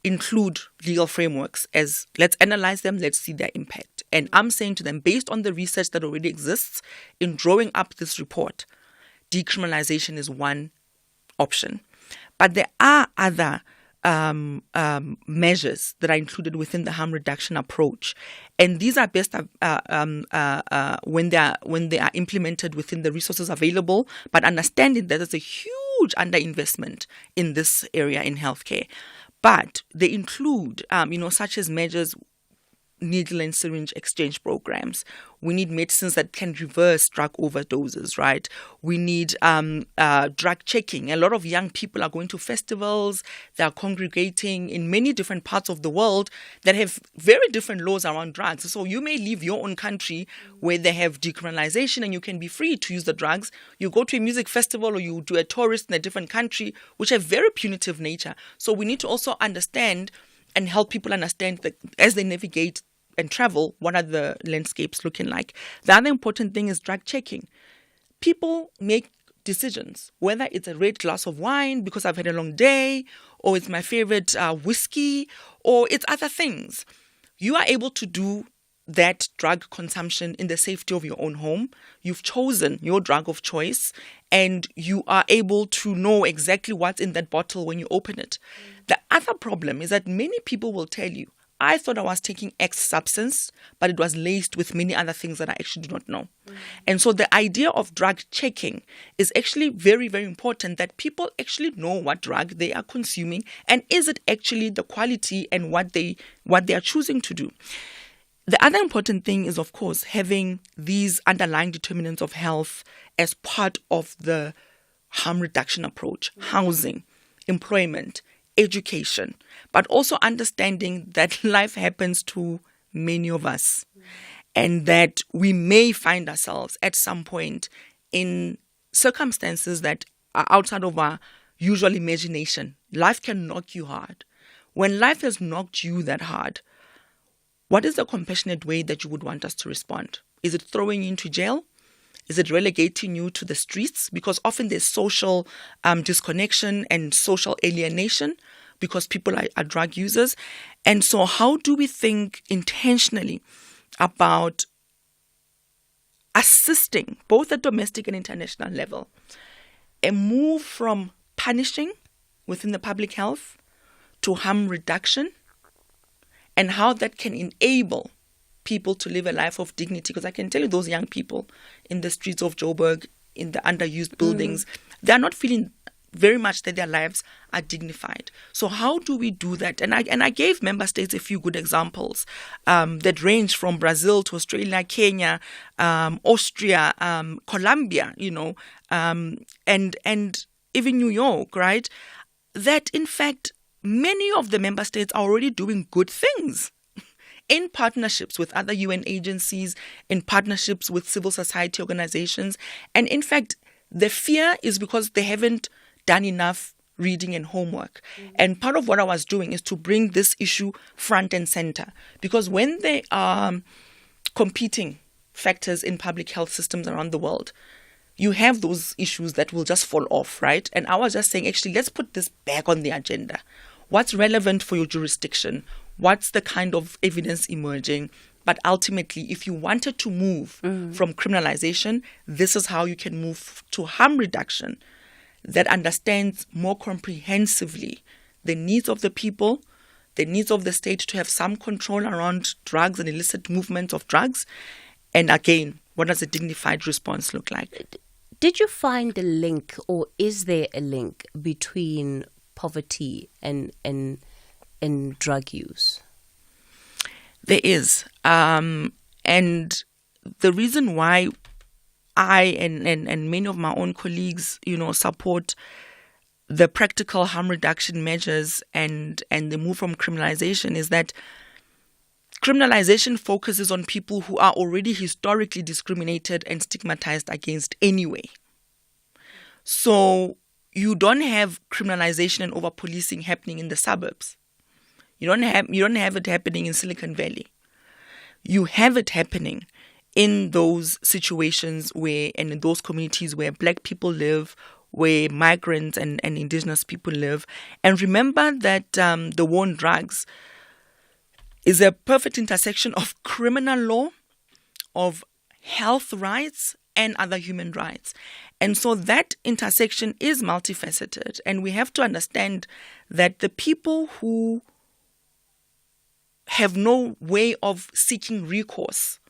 include legal frameworks as let's analyze them, let's see their impact. And I'm saying to them, based on the research that already exists in drawing up this report, decriminalization is one option. But there are other measures that are included within the harm reduction approach, and these are best when they are implemented within the resources available. But understanding that there's a huge underinvestment in this area in healthcare, but they include such as measures. Needle and syringe exchange programs. We need medicines that can reverse drug overdoses, right? We need drug checking. A lot of young people are going to festivals. They are congregating in many different parts of the world that have very different laws around drugs. So you may leave your own country where they have decriminalization and you can be free to use the drugs. You go to a music festival or you do a tourist in a different country, which have very punitive nature. So we need to also understand and help people understand that as they navigate and travel, what are the landscapes looking like? The other important thing is drug checking. People make decisions, whether it's a red glass of wine because I've had a long day, or it's my favorite whiskey, or it's other things. You are able to do that drug consumption in the safety of your own home. You've chosen your drug of choice, and you are able to know exactly what's in that bottle when you open it. The other problem is that many people will tell you, I thought I was taking X substance, but it was laced with many other things that I actually do not know. And so the idea of drug checking is actually very, very important, that people actually know what drug they are consuming and is it actually the quality and what they are choosing to do. The other important thing is, of course, having these underlying determinants of health as part of the harm reduction approach: housing, employment, education, but also understanding that life happens to many of us and that we may find ourselves at some point in circumstances that are outside of our usual imagination. Life can knock you hard. When life has knocked you that hard, what is the compassionate way that you would want us to respond? Is it throwing you into jail? Is it relegating you to the streets? Because often there's social disconnection and social alienation because people are drug users. And so how do we think intentionally about assisting both at domestic and international level a move from punishing within the public health to harm reduction and how that can enable people to live a life of dignity. Because I can tell you, those young people in the streets of Joburg, in the underused buildings, they are not feeling very much that their lives are dignified. So how do we do that? And I gave member states a few good examples that range from Brazil to Australia, Kenya, Austria, Colombia, and even New York, right? That in fact, many of the member states are already doing good things in partnerships with other UN agencies, in partnerships with civil society organizations. And in fact, the fear is because they haven't done enough reading and homework. And part of what I was doing is to bring this issue front and center. Because when there are competing factors in public health systems around the world, you have those issues that will just fall off, right? And I was just saying, actually, let's put this back on the agenda. What's relevant for your jurisdiction? What's the kind of evidence emerging? But ultimately, if you wanted to move from criminalization, this is how you can move to harm reduction that understands more comprehensively the needs of the people, the needs of the state to have some control around drugs and illicit movements of drugs. And again, what does a dignified response look like? Did you find a link, or is there a link between poverty and drug use? There is. And the reason why I and many of my own colleagues, support the practical harm reduction measures and the move from criminalization is that criminalization focuses on people who are already historically discriminated and stigmatized against anyway. So you don't have criminalization and over-policing happening in the suburbs. You don't have it happening in Silicon Valley. You have it happening in those situations where, and in those communities where Black people live, where migrants and indigenous people live. And remember that the war on drugs is a perfect intersection of criminal law, of health rights, and other human rights. And so that intersection is multifaceted. And we have to understand that the people who have no way of seeking recourse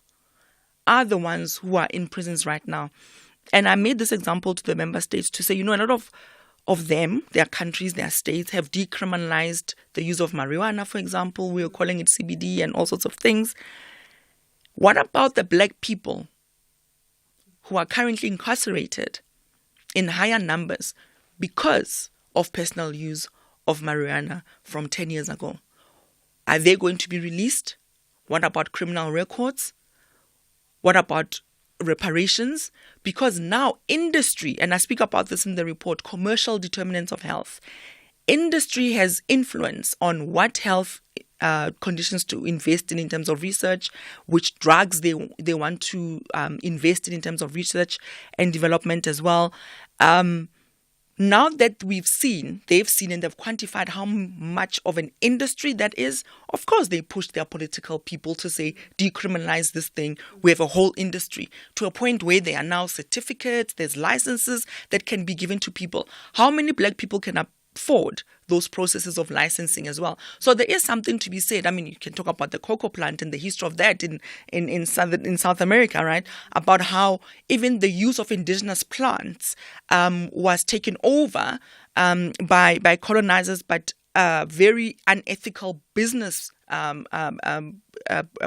are the ones who are in prisons right now. And I made this example to the member states to say, a lot of them, their countries, their states have decriminalized the use of marijuana, for example. We are calling it CBD and all sorts of things. What about the Black people who are currently incarcerated in higher numbers because of personal use of marijuana from 10 years ago? Are they going to be released? What about criminal records? What about reparations? Because now industry, and I speak about this in the report, commercial determinants of health, industry has influence on what health conditions to invest in terms of research, which drugs they want to invest in terms of research and development as well. Now that they've seen and they've quantified how much of an industry that is, of course they push their political people to say, decriminalize this thing. We have a whole industry, to a point where there are now certificates, there's licenses that can be given to people. How many Black people can afford those processes of licensing as well? So there is something to be said. I mean, you can talk about the cocoa plant and the history of that in South America, right? About how even the use of indigenous plants was taken over by colonizers, but very unethical business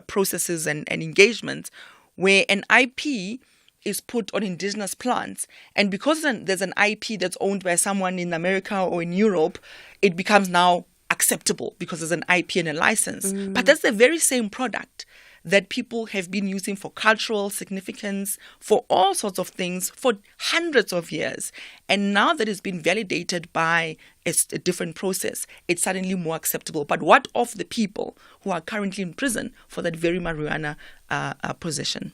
processes and engagements, where an IP is put on indigenous plants. And because there's an IP that's owned by someone in America or in Europe, it becomes now acceptable because there's an IP and a license. But that's the very same product that people have been using for cultural significance, for all sorts of things, for hundreds of years. And now that it's been validated by a different process, it's suddenly more acceptable. But what of the people who are currently in prison for that very marijuana possession?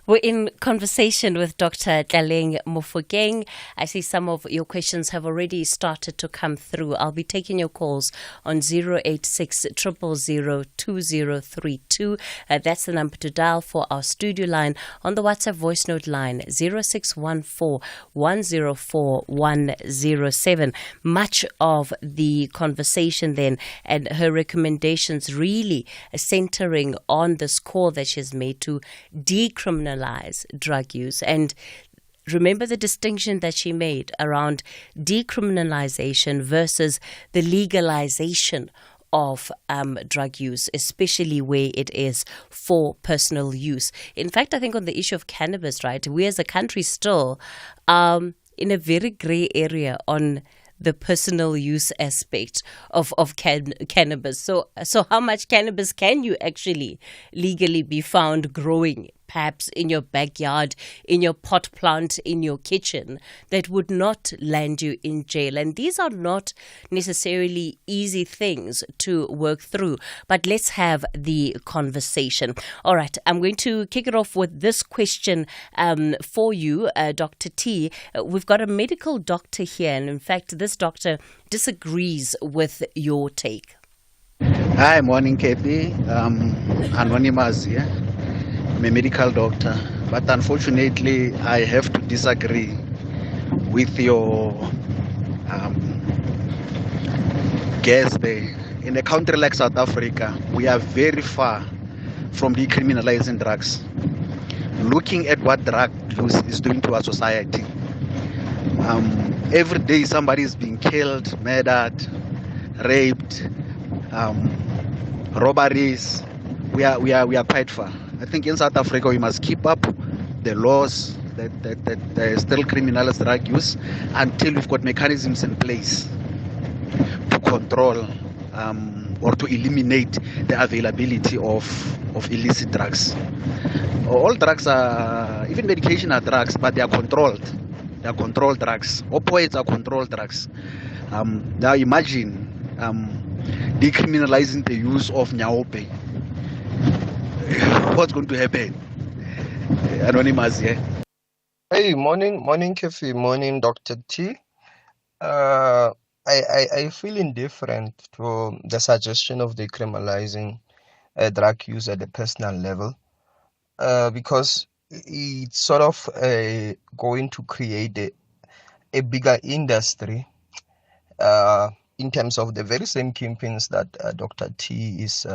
We're in conversation with Dr. Tlaleng Mofokeng. I see some of your questions have already started to come through. I'll be taking your calls on 086 000 2032. That's the number to dial for our studio line. On the WhatsApp voice note line, 0614 104 107. Much of the conversation then and her recommendations really centering on this call that she's made to decriminalize drug use. And remember the distinction that she made around decriminalization versus the legalization of drug use, especially where it is for personal use. In fact, I think on the issue of cannabis, right, we as a country still in a very gray area on the personal use aspect of cannabis. So how much cannabis can you actually legally be found growing, perhaps in your backyard, in your pot plant, in your kitchen, that would not land you in jail? And these are not necessarily easy things to work through, but let's have the conversation. All right, I'm going to kick it off with this question for you, Dr. T. We've got a medical doctor here, and in fact, this doctor disagrees with your take. Hi, morning, Cathy. Anonymous here. I'm a medical doctor, but unfortunately, I have to disagree with your guess there. In a country like South Africa, we are very far from decriminalizing drugs. Looking at what drug use is doing to our society, every day somebody is being killed, murdered, raped, robberies. We are quite far. I think in South Africa we must keep up the laws that still criminalize drug use until we've got mechanisms in place to control or to eliminate the availability of illicit drugs. All drugs are, even medication are drugs, but they are controlled. They are controlled drugs. Opioids are controlled drugs. Now imagine decriminalizing the use of nyaope. What's going to happen? Anonymous here. Hey, morning, Cathy, morning, Dr. T. I feel indifferent to the suggestion of decriminalizing drug use at the personal level, because it's sort of going to create a bigger industry in terms of the very same kingpins that Dr. T is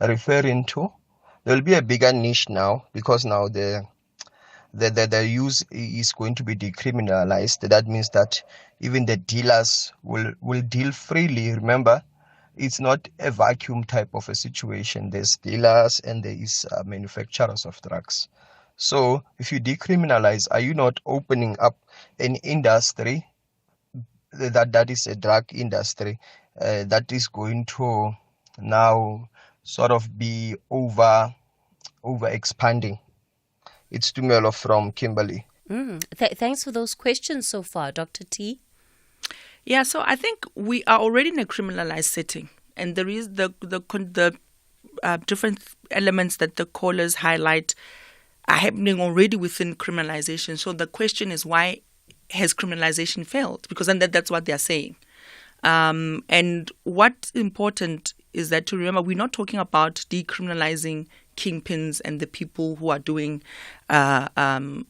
referring to. There will be a bigger niche now because now the use is going to be decriminalized. That means that even the dealers will deal freely. Remember, it's not a vacuum type of a situation. There's dealers and there is manufacturers of drugs. So if you decriminalize, are you not opening up an industry that is a drug industry that is going to now sort of be over expanding? It's Tumelo from Kimberley. Thanks for those questions so far, Dr. T. Yeah, so I think we are already in a criminalized setting, and there is the different elements that the callers highlight are happening already within criminalization. So the question is, why has criminalization failed? Because then that's what they're saying. And what's important is that to remember, we're not talking about decriminalizing kingpins and the people who are doing, the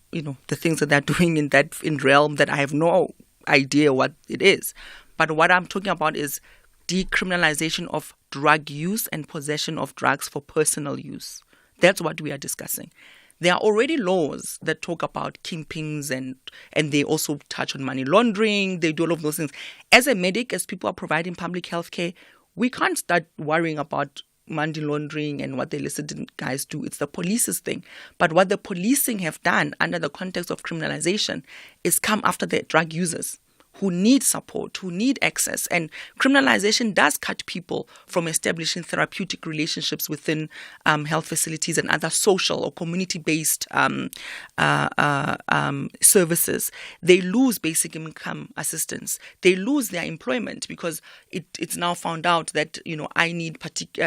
things that they're doing in realm that I have no idea what it is. But what I'm talking about is decriminalization of drug use and possession of drugs for personal use. That's what we are discussing. There are already laws that talk about kingpins and they also touch on money laundering. They do all of those things. As a medic, as people are providing public health care, we can't start worrying about money laundering and what the illicit guys do. It's the police's thing. But what the policing have done under the context of criminalization is come after the drug users who need support, who need access. And criminalization does cut people from establishing therapeutic relationships within health facilities and other social or community-based services. They lose basic income assistance. They lose their employment because it's now found out that, I need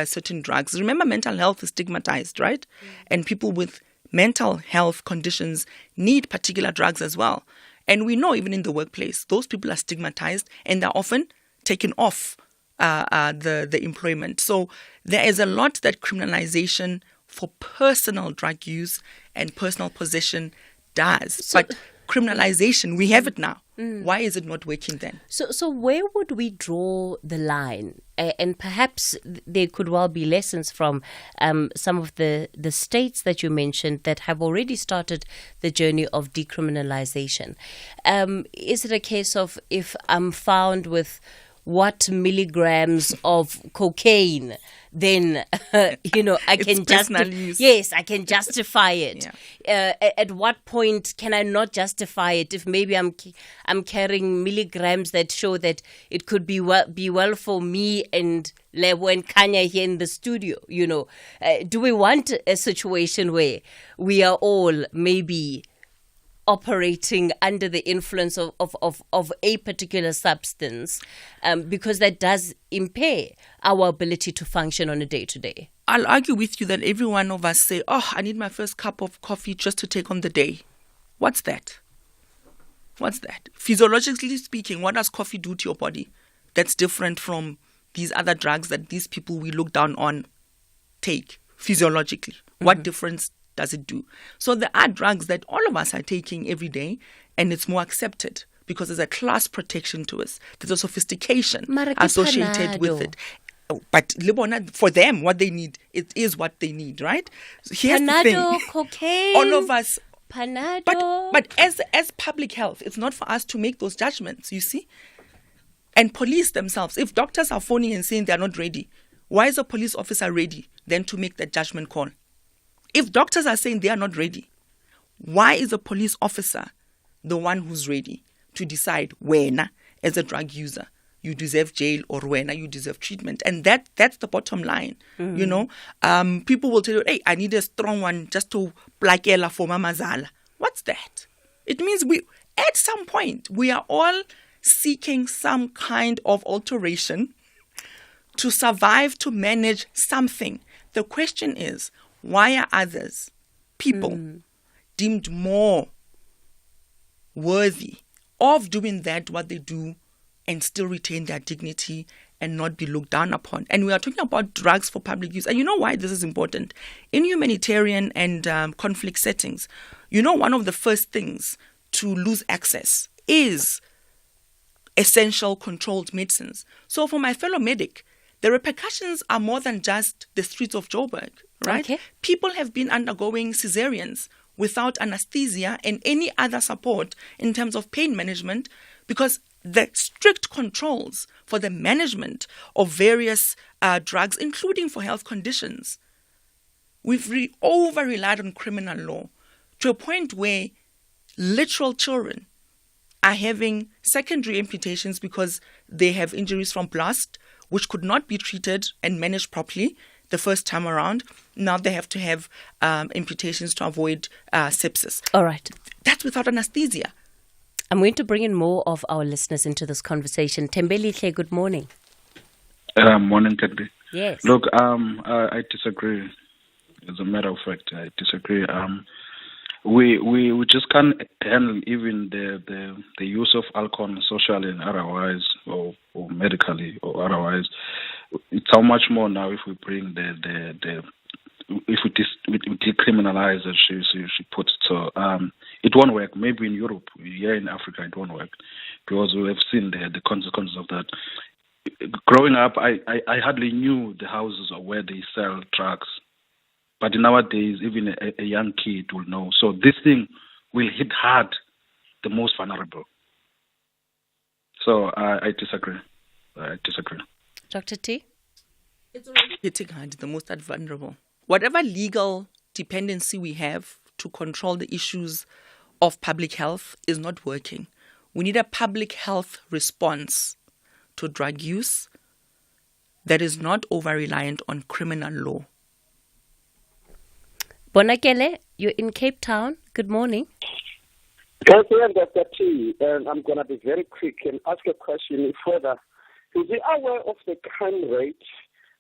certain drugs. Remember, mental health is stigmatized, right? And people with mental health conditions need particular drugs as well. And we know even in the workplace, those people are stigmatized and they're often taken off the employment. So there is a lot that criminalization for personal drug use and personal possession does. But criminalization, we have it now. Why is it not working then? So where would we draw the line? And perhaps there could well be lessons from some of the states that you mentioned that have already started the journey of decriminalization. Is it a case of if I'm found with what milligrams of cocaine, then I can I can justify it. Yeah. At what point can I not justify it if maybe I'm carrying milligrams that show that it could be well for me and Lebo and Kanya here in the studio? Do we want a situation where we are all maybe operating under the influence of a particular substance, because that does impair our ability to function on a day-to-day? I'll argue with you that every one of us say, I need my first cup of coffee just to take on the day. What's that? Physiologically speaking, what does coffee do to your body that's different from these other drugs that these people we look down on take physiologically? What difference does it do? So there are drugs that all of us are taking every day, and it's more accepted because there's a class protection to us. There's a sophistication associated with it. But for them, what they need, it is what they need, right? So here's the thing. Cocaine. All of us. Panado. But as public health, it's not for us to make those judgments, you see? And police themselves, if doctors are phoning and saying they're not ready, why is a police officer ready then to make that judgment call? If doctors are saying they are not ready, why is a police officer the one who's ready to decide when, as a drug user, you deserve jail or when you deserve treatment? And that's the bottom line. People will tell you, hey, I need a strong one just to plakela for mamazala. What's that? It means at some point, we are all seeking some kind of alteration to survive, to manage something. The question is, why are others, people, deemed more worthy of doing what they do and still retain their dignity and not be looked down upon? And we are talking about drugs for public use. And you know why this is important? In humanitarian and conflict settings, one of the first things to lose access is essential controlled medicines. So for my fellow medic, the repercussions are more than just the streets of Joburg, right? Okay. People have been undergoing cesareans without anesthesia and any other support in terms of pain management because the strict controls for the management of various drugs, including for health conditions, we've over-relied on criminal law to a point where literal children are having secondary amputations because they have injuries from blast, which could not be treated and managed properly the first time around. Now they have to have amputations to avoid sepsis. All right. That's without anesthesia. I'm going to bring in more of our listeners into this conversation. Tembelihle, good morning. Morning, Cathy. Yes. Look, I disagree. As a matter of fact, I disagree. We just can't handle even the use of alcohol socially and otherwise, or medically or otherwise. It's how much more now if we bring if we decriminalize, as she puts it. So it won't work. Maybe in Europe, here in Africa, it won't work because we have seen the consequences of that. Growing up, I hardly knew the houses where they sell drugs. But nowadays, even a young kid will know. So this thing will hit hard the most vulnerable. So I disagree. Dr. T? It's already hitting hard the most vulnerable. Whatever legal dependency we have to control the issues of public health is not working. We need a public health response to drug use that is not over-reliant on criminal law. Bonakele, you're in Cape Town. Good morning. Cathy and Dr. T, and I'm going to be very quick and ask a question further. Is he aware of the crime rate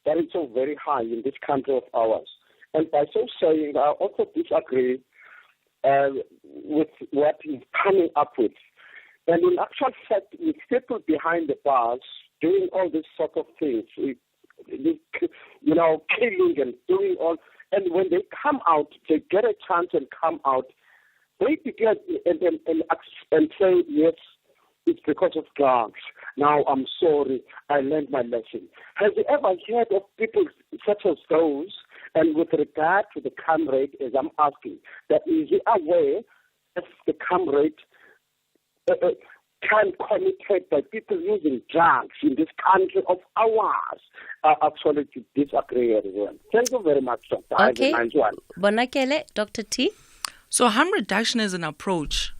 that is so very high in this country of ours? And by so saying, I also disagree with what he's coming up with. And in actual fact, with people behind the bars doing all these sort of things, killing and doing all, and when they come out, they get a chance and come out, they begin and say, yes, it's because of drugs. Now I'm sorry, I learned my lesson. Have you ever heard of people such as those? And with regard to the crime rate, as I'm asking, that is he aware of the crime rate crime committed by people using drugs in this country of ours? Actually, to disagree as well. Thank you very much, Dr. Okay. Bonakele, Dr. T. So harm reduction is an approach,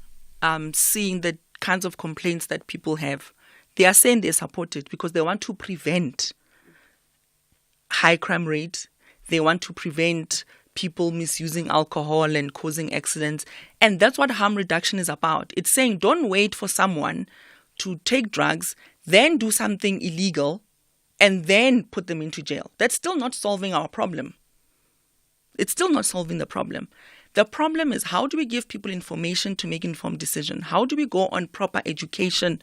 seeing the kinds of complaints that people have. They are saying they support it because they want to prevent high crime rate. They want to prevent people misusing alcohol and causing accidents. And that's what harm reduction is about. It's saying don't wait for someone to take drugs, then do something illegal, and then put them into jail. That's still not solving our problem. It's still not solving the problem. The problem is, how do we give people information to make informed decisions? How do we go on proper education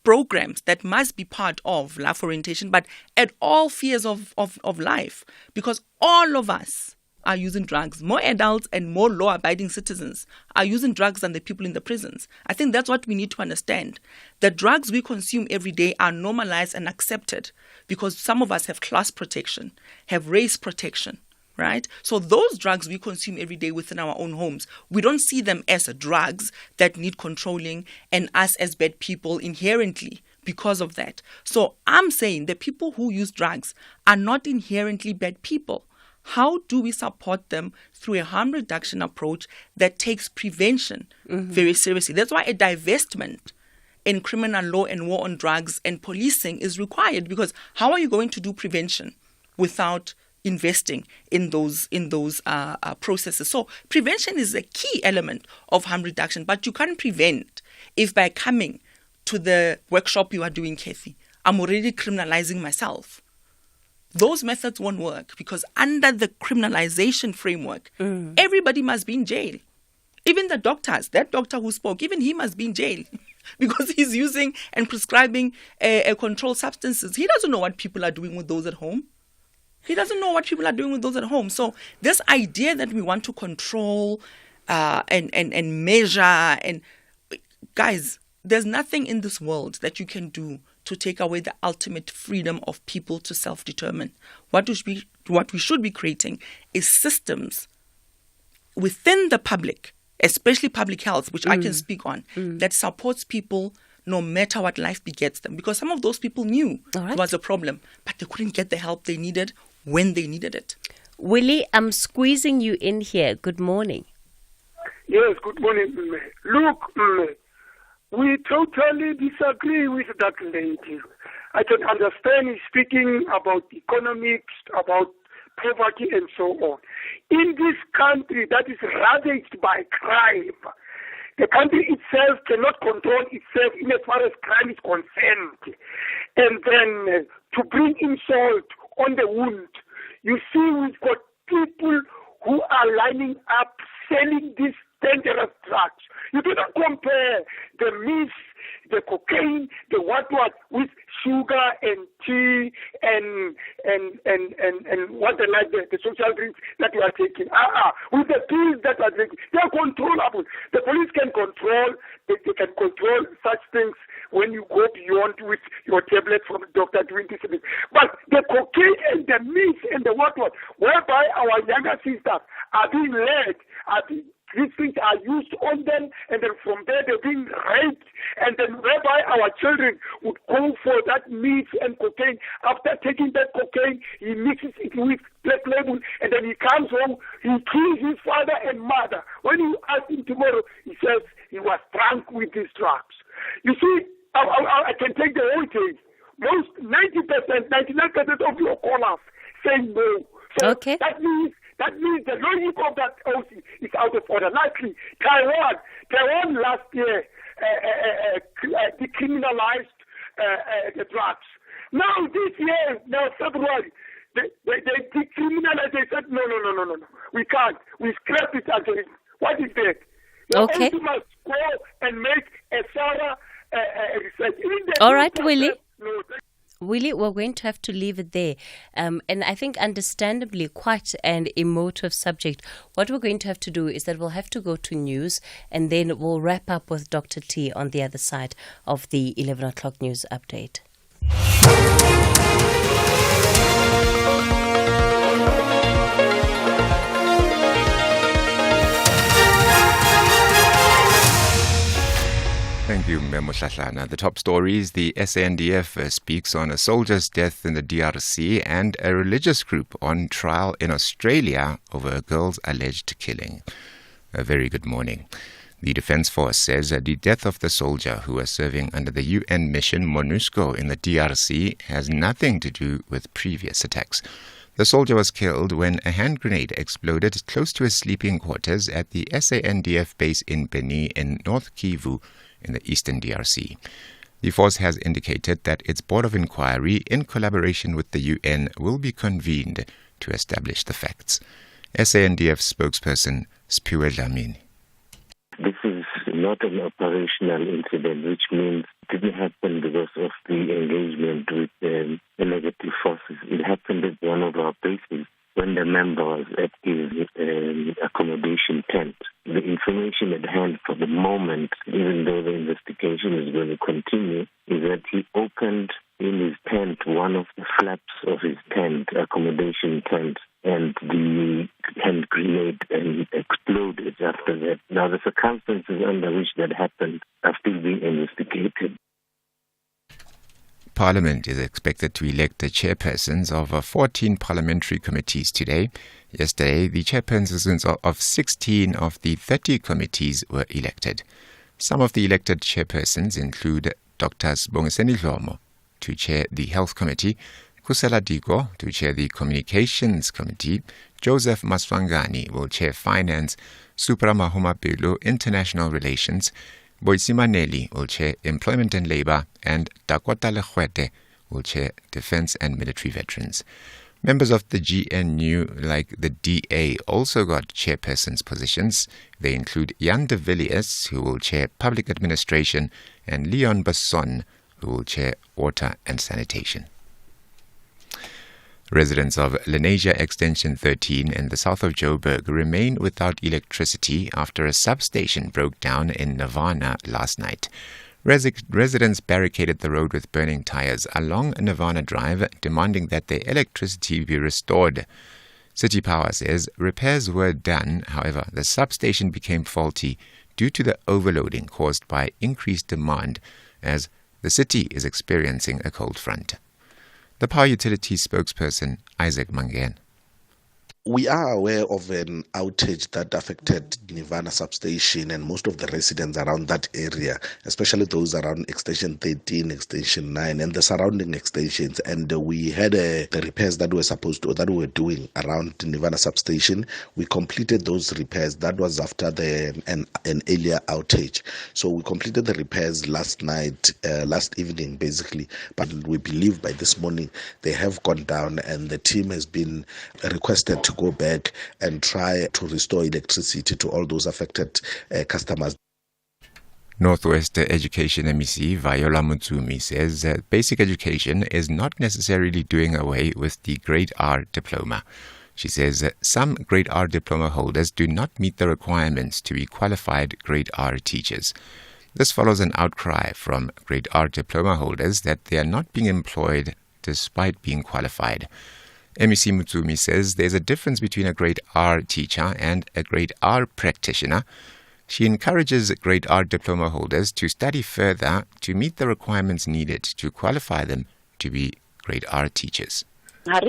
programs that must be part of life orientation, but at all spheres of life? Because all of us are using drugs. More adults and more law-abiding citizens are using drugs than the people in the prisons. I think that's what we need to understand. The drugs we consume every day are normalized and accepted because some of us have class protection, have race protection, right? So those drugs we consume every day within our own homes, we don't see them as drugs that need controlling and us as bad people inherently because of that. So I'm saying the people who use drugs are not inherently bad people. How do we support them through a harm reduction approach that takes prevention very seriously? That's why a divestment in criminal law and war on drugs and policing is required, because how are you going to do prevention without investing in those processes? So prevention is a key element of harm reduction, but you can't prevent if by coming to the workshop you are doing, Cathy, I'm already criminalizing myself. Those methods won't work because under the criminalization framework, everybody must be in jail. Even the doctors, that doctor who spoke, even he must be in jail because he's using and prescribing controlled substances. He doesn't know what people are doing with those at home. He doesn't know what people are doing with those at home. So this idea that we want to control and measure, and guys, there's nothing in this world that you can do to take away the ultimate freedom of people to self-determine. What we should be creating is systems within the public, especially public health, which I can speak on, that supports people no matter what life begets them. Because some of those people knew it was a problem, but they couldn't get the help they needed when they needed it. Willie, I'm squeezing you in here. Good morning. Yes, good morning. Look, we totally disagree with that lady. I can understand he's speaking about economics, about poverty and so on. In this country that is ravaged by crime, the country itself cannot control itself in as far as crime is concerned. And then to bring insult on the wound, you see we've got people who are lining up selling these dangerous drugs. You do not compare the meth, the cocaine, the what with sugar and tea and what they like, the social drinks that we are taking. With the pills that are taking, they are controllable. The police can control. They can control such things when you go beyond with your tablet from the doctor doing this. But the cocaine and the meth and the what, whereby our younger sisters are being led, these things are used on them, and then from there they're being raped, and then whereby our children would go for that meth and cocaine. After taking that cocaine, he mixes it with black label, and then he comes home, he kills his father and mother. When you ask him tomorrow, he says he was drunk with these drugs. You see, I can take the whole day. Most 90%, 99% of your callers say no. So that means the logic of that OC is out of order. Likely, Taiwan last year decriminalized the drugs. Now this year, February, They decriminalized. They said, no. We can't. We scrap it again. What is that? Okay. You must go and make a thorough research. All right, Willie. Willie, we're going to have to leave it there. And I think understandably quite an emotive subject. What we're going to have to do is that we'll have to go to news and then we'll wrap up with Dr. T on the other side of the 11 o'clock news update. Thank you, Mohlahlana. The top stories: the SANDF speaks on a soldier's death in the DRC and a religious group on trial in Australia over a girl's alleged killing. A very good morning. The Defence Force says that the death of the soldier who was serving under the UN mission MONUSCO in the DRC has nothing to do with previous attacks. The soldier was killed when a hand grenade exploded close to his sleeping quarters at the SANDF base in Beni in North Kivu in the eastern DRC. The force has indicated that its board of inquiry, in collaboration with the UN, will be convened to establish the facts. SANDF spokesperson Spiwe Dlamini. This is not an operational incident, which means it didn't happen because of the engagement with the negative forces. It happened at one of our bases when the member was at his accommodation tent. The information at hand for the moment, even though the investigation is going to continue, is that he opened in his tent one of the flaps of his tent, accommodation tent, and the hand grenade exploded after that. Now, the circumstances under which that happened are still being investigated. Parliament is expected to elect the chairpersons of 14 parliamentary committees today. Yesterday, the chairpersons of 16 of the 30 committees were elected. Some of the elected chairpersons include Dr. Sibongiseni Dlomo to chair the Health Committee, Kusela Diko to chair the Communications Committee, Joseph Maswangani will chair Finance, Supra Mahumapelo International Relations, Boisima Nelly will chair Employment and Labour, and Dakota Lehuete will chair Defence and Military Veterans. Members of the GNU, like the DA, also got chairpersons' positions. They include Jan de Villiers, who will chair Public Administration, and Leon Basson, who will chair Water and Sanitation. Residents of Lenasia Extension 13 in the south of Joburg remain without electricity after a substation broke down in Nirvana last night. Residents barricaded the road with burning tires along Nirvana Drive, demanding that their electricity be restored. City Power says repairs were done, however, the substation became faulty due to the overloading caused by increased demand as the city is experiencing a cold front. The Power Utilities spokesperson, Isaac Mangen. We are aware of an outage that affected Nirvana substation and most of the residents around that area, especially those around Extension 13, Extension 9, and the surrounding extensions. And we had the repairs that we were doing around Nirvana substation. We completed those repairs. That was after an earlier outage. So we completed the repairs last night, last evening, basically. But we believe by this morning they have gone down, and the team has been requested to go back and try to restore electricity to all those affected customers. Northwest Education MEC Viola Mutsumi says that basic education is not necessarily doing away with the Grade R diploma. She says that some Grade R diploma holders do not meet the requirements to be qualified Grade R teachers. This follows an outcry from Grade R diploma holders that they are not being employed despite being qualified. MEC Mutsumi says there's a difference between a Grade R teacher and a Grade R practitioner. She encourages Grade R diploma holders to study further to meet the requirements needed to qualify them to be Grade R teachers. We are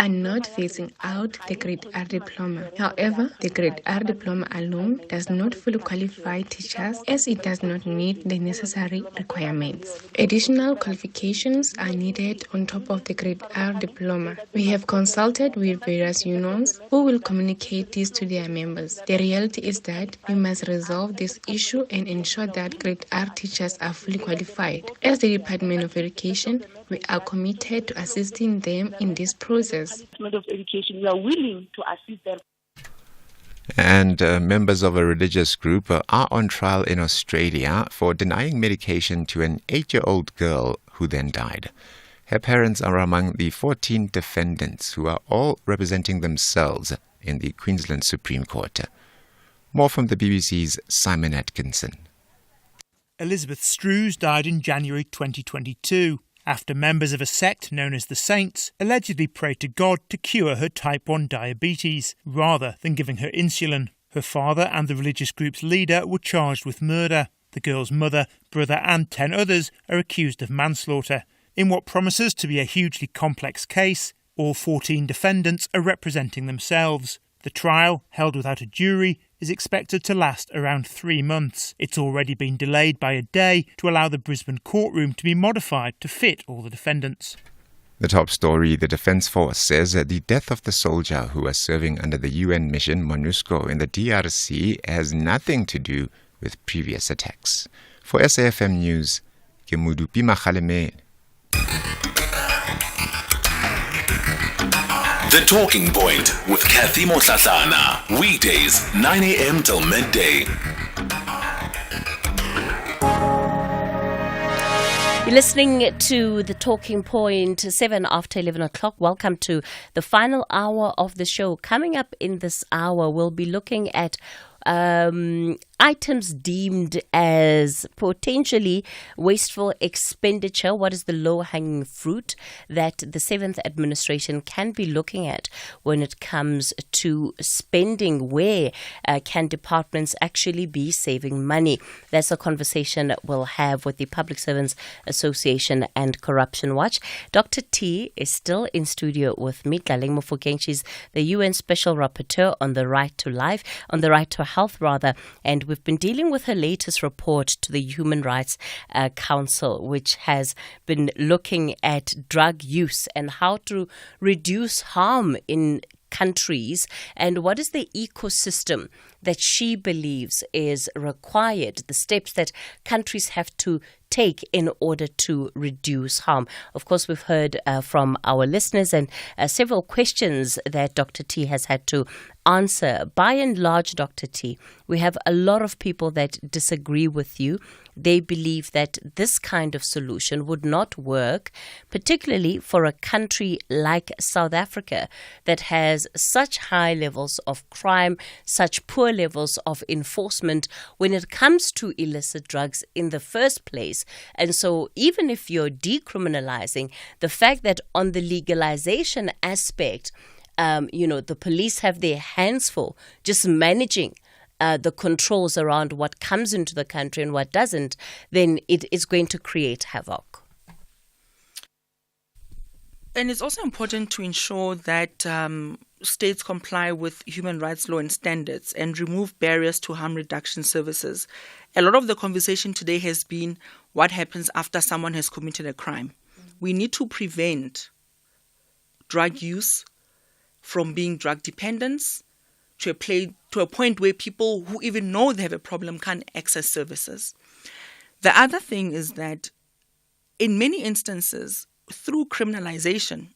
not phasing out the Grade R diploma. However, the Grade R diploma alone does not fully qualify teachers as it does not meet the necessary requirements. Additional qualifications are needed on top of the Grade R diploma. We have consulted with various unions who will communicate this to their members. The reality is that we must resolve this issue and ensure that Grade R teachers are fully qualified. As the Department of Education, we are committed to assisting them in this process. Of education, we are willing to assist them. And members of a religious group are on trial in Australia for denying medication to an 8-year-old girl who then died. Her parents are among the 14 defendants who are all representing themselves in the Queensland Supreme Court. More from the BBC's Simon Atkinson. Elizabeth Strews died in January 2022 after members of a sect known as the Saints allegedly prayed to God to cure her type 1 diabetes, rather than giving her insulin. Her father and the religious group's leader were charged with murder. The girl's mother, brother and 10 others are accused of manslaughter. In what promises to be a hugely complex case, all 14 defendants are representing themselves. The trial, held without a jury, is expected to last around 3 months. It's already been delayed by a day to allow the Brisbane courtroom to be modified to fit all the defendants. The top story, the Defence Force says that the death of the soldier who was serving under the UN mission MONUSCO in the DRC has nothing to do with previous attacks. For SAFM News, Cathy Mohlahlana. The Talking Point with Cathy Mohlahlana. Weekdays, 9 a.m. till midday. You're listening to The Talking Point, 7 after 11 o'clock. Welcome to the final hour of the show. Coming up in this hour, we'll be looking at items deemed as potentially wasteful expenditure. What is the low-hanging fruit that the 7th administration can be looking at when it comes to spending? Where can departments actually be saving money? That's a conversation that we'll have with the Public Servants Association and Corruption Watch. Dr. T is still in studio with me, Tlaleng Mofokeng. She's the UN Special Rapporteur on the right to life, on the right to health rather, and we've been dealing with her latest report to the Human Rights Council, which has been looking at drug use and how to reduce harm in countries, and what is the ecosystem that she believes is required, the steps that countries have to take in order to reduce harm. Of course, we've heard from our listeners and several questions that Dr. T has had to answer. By and large, Dr. T, we have a lot of people that disagree with you. They believe that this kind of solution would not work, particularly for a country like South Africa that has such high levels of crime, such poor levels of enforcement when it comes to illicit drugs in the first place. And so even if you're decriminalizing, the fact that on the legalization aspect, the police have their hands full just managing the controls around what comes into the country and what doesn't, then it is going to create havoc. And it's also important to ensure that states comply with human rights law and standards and remove barriers to harm reduction services. A lot of the conversation today has been what happens after someone has committed a crime. We need to prevent drug use from being drug dependence to a point where people who even know they have a problem can't access services. The other thing is that in many instances, through criminalization,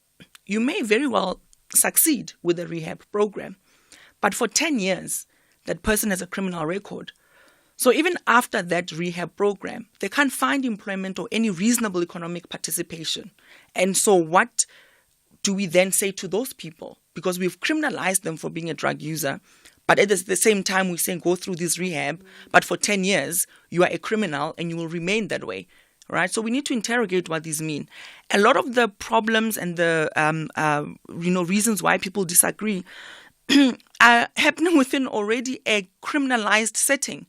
you may very well succeed with a rehab program. But for 10 years, that person has a criminal record. So even after that rehab program, they can't find employment or any reasonable economic participation. And so what do we then say to those people? Because we've criminalized them for being a drug user, but at the same time we're saying go through this rehab, but for 10 years you are a criminal and you will remain that way, right? So we need to interrogate what these mean. A lot of the problems and the reasons why people disagree are happening within already a criminalized setting.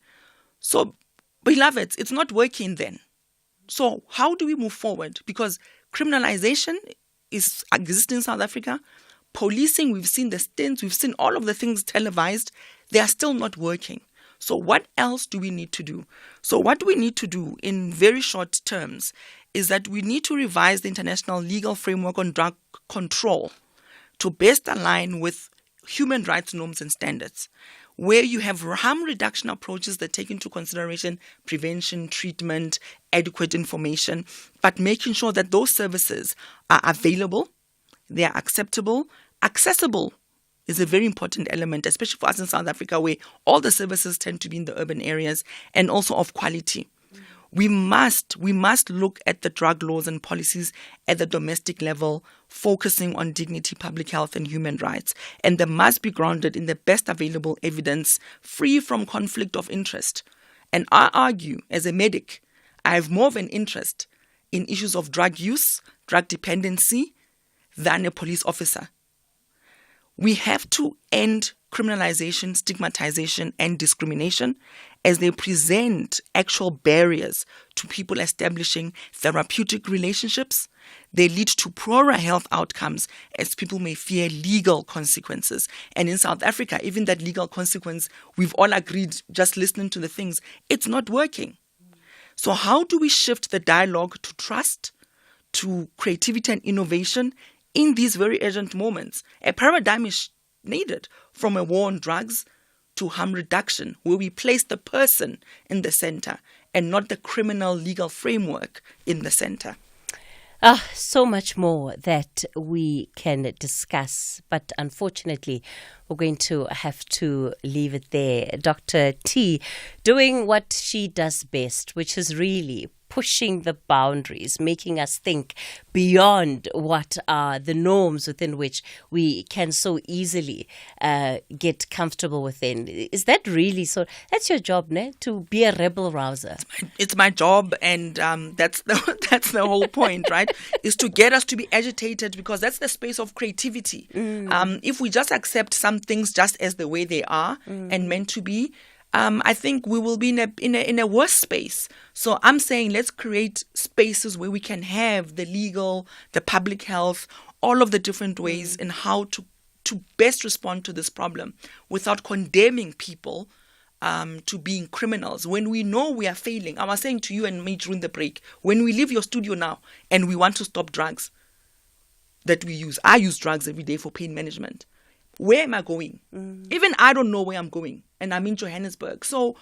So, beloveds, it's not working then. So how do we move forward? Because criminalization exists in South Africa. Policing, we've seen the stints, we've seen all of the things televised. They are still not working. So what else do we need to do? So what we need to do in very short terms is that we need to revise the international legal framework on drug control to best align with human rights norms and standards. where you have harm reduction approaches that take into consideration prevention, treatment, adequate information, but making sure that those services are available, they are acceptable, accessible is a very important element, especially for us in South Africa, where all the services tend to be in the urban areas, and also of quality. We must look at the drug laws and policies at the domestic level, focusing on dignity, public health, and human rights. And they must be grounded in the best available evidence, free from conflict of interest. And I argue, as a medic, I have more of an interest in issues of drug use, drug dependency, than a police officer. We have to end criminalization, stigmatization, and discrimination as they present actual barriers to people establishing therapeutic relationships. They lead to poorer health outcomes as people may fear legal consequences. And in South Africa, even that legal consequence, we've all agreed, just listening to the things, it's not working. So how do we shift the dialogue to trust, to creativity and innovation in these very urgent moments? A paradigm is needed from a war on drugs to harm reduction, where we place the person in the center and not the criminal legal framework in the center. So much more that we can discuss, but unfortunately, we're going to have to leave it there. Dr. T doing what she does best, which is really pushing the boundaries, making us think beyond what are the norms within which we can so easily get comfortable within. Is that really so? That's your job, ne? To be a rebel rouser. It's my job, and that's the whole point, right? Is to get us to be agitated, because that's the space of creativity. If we just accept some things just as the way they are and meant to be, I think we will be in a worse space. So I'm saying let's create spaces where we can have the legal, the public health, all of the different ways in how to best respond to this problem without condemning people to being criminals. When we know we are failing, I was saying to you and me during the break, when we leave your studio now and we want to stop drugs that we use, I use drugs every day for pain management. Where am I going? Even I don't know where I'm going, and I'm in Johannesburg. So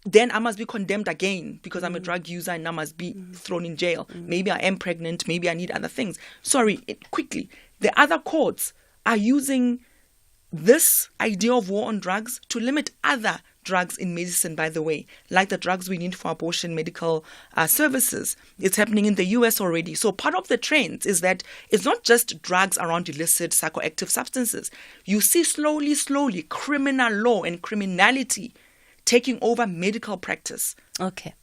then I must be condemned again because I'm a drug user and I must be thrown in jail. Maybe I am pregnant. Maybe I need other things. Quickly. The other courts are using this idea of war on drugs to limit other drugs in medicine, by the way, like the drugs we need for abortion medical services. It's happening in the US already. So part of the trend is that it's not just drugs around illicit psychoactive substances. You see slowly criminal law and criminality taking over medical practice. Okay.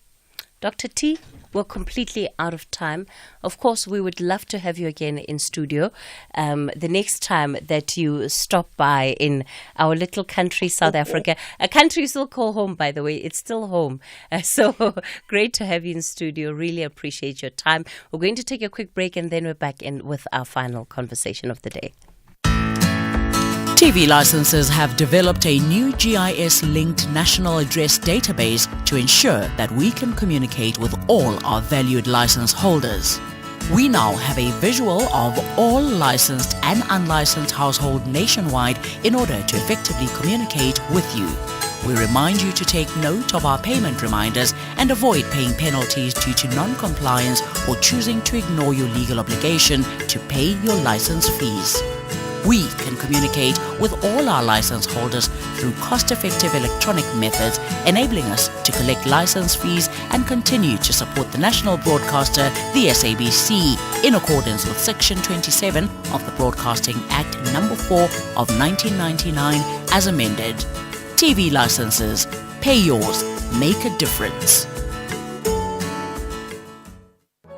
Dr. T, we're completely out of time. Of course, we would love to have you again in studio. The next time that you stop by in our little country, South Africa, a country you still call home, by the way, it's still home. So great to have you in studio. Really appreciate your time. We're going to take a quick break and then we're back in with our final conversation of the day. TV licenses have developed a new GIS-linked national address database to ensure that we can communicate with all our valued license holders. We now have a visual of all licensed and unlicensed households nationwide in order to effectively communicate with you. We remind you to take note of our payment reminders and avoid paying penalties due to non-compliance or choosing to ignore your legal obligation to pay your license fees. We can communicate with all our license holders through cost-effective electronic methods, enabling us to collect license fees and continue to support the national broadcaster, the SABC, in accordance with Section 27 of the Broadcasting Act No. 4 of 1999 as amended. TV licenses. Pay yours. Make a difference.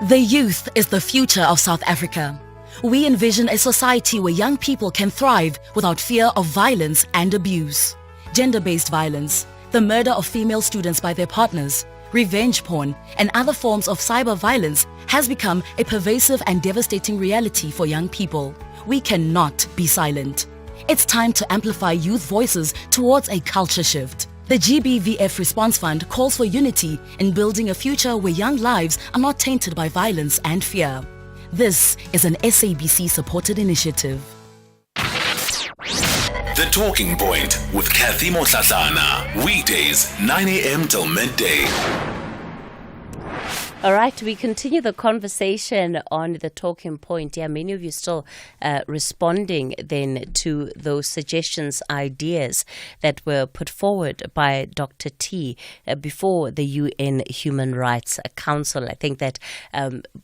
The youth is the future of South Africa. We envision a society where young people can thrive without fear of violence and abuse. Gender-based violence, the murder of female students by their partners, revenge porn, and other forms of cyber violence has become a pervasive and devastating reality for young people. We cannot be silent. It's time to amplify youth voices towards a culture shift. The GBVF Response Fund calls for unity in building a future where young lives are not tainted by violence and fear. This is an SABC-supported initiative. The The Talking Point with Cathy Mohlahlana. Weekdays, 9 a.m. till midday. All right, we continue the conversation on the talking point. Yeah, many of you still responding then to those suggestions, ideas that were put forward by Dr. T before the UN Human Rights Council. I think that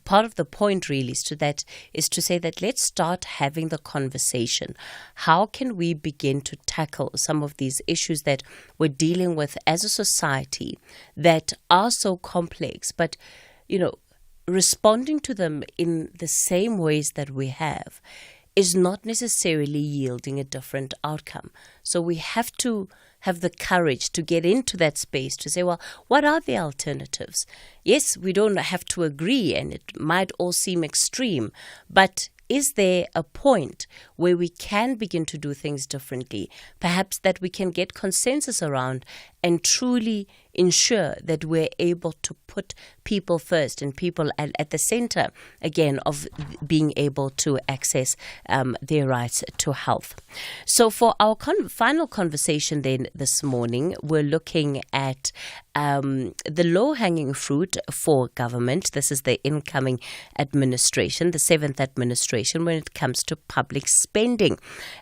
part of the point really is to say that let's start having the conversation. How can we begin to tackle some of these issues that we're dealing with as a society that are so complex, but responding to them in the same ways that we have is not necessarily yielding a different outcome. So we have to have the courage to get into that space to say, well, what are the alternatives? Yes, we don't have to agree, and it might all seem extreme, but is there a point where we can begin to do things differently, perhaps that we can get consensus around and truly ensure that we're able to put people first and people at the center, again, of being able to access their rights to health. So for our final conversation then this morning, we're looking at the low-hanging fruit for government. This is the incoming administration, the 7th administration, when it comes to public spending.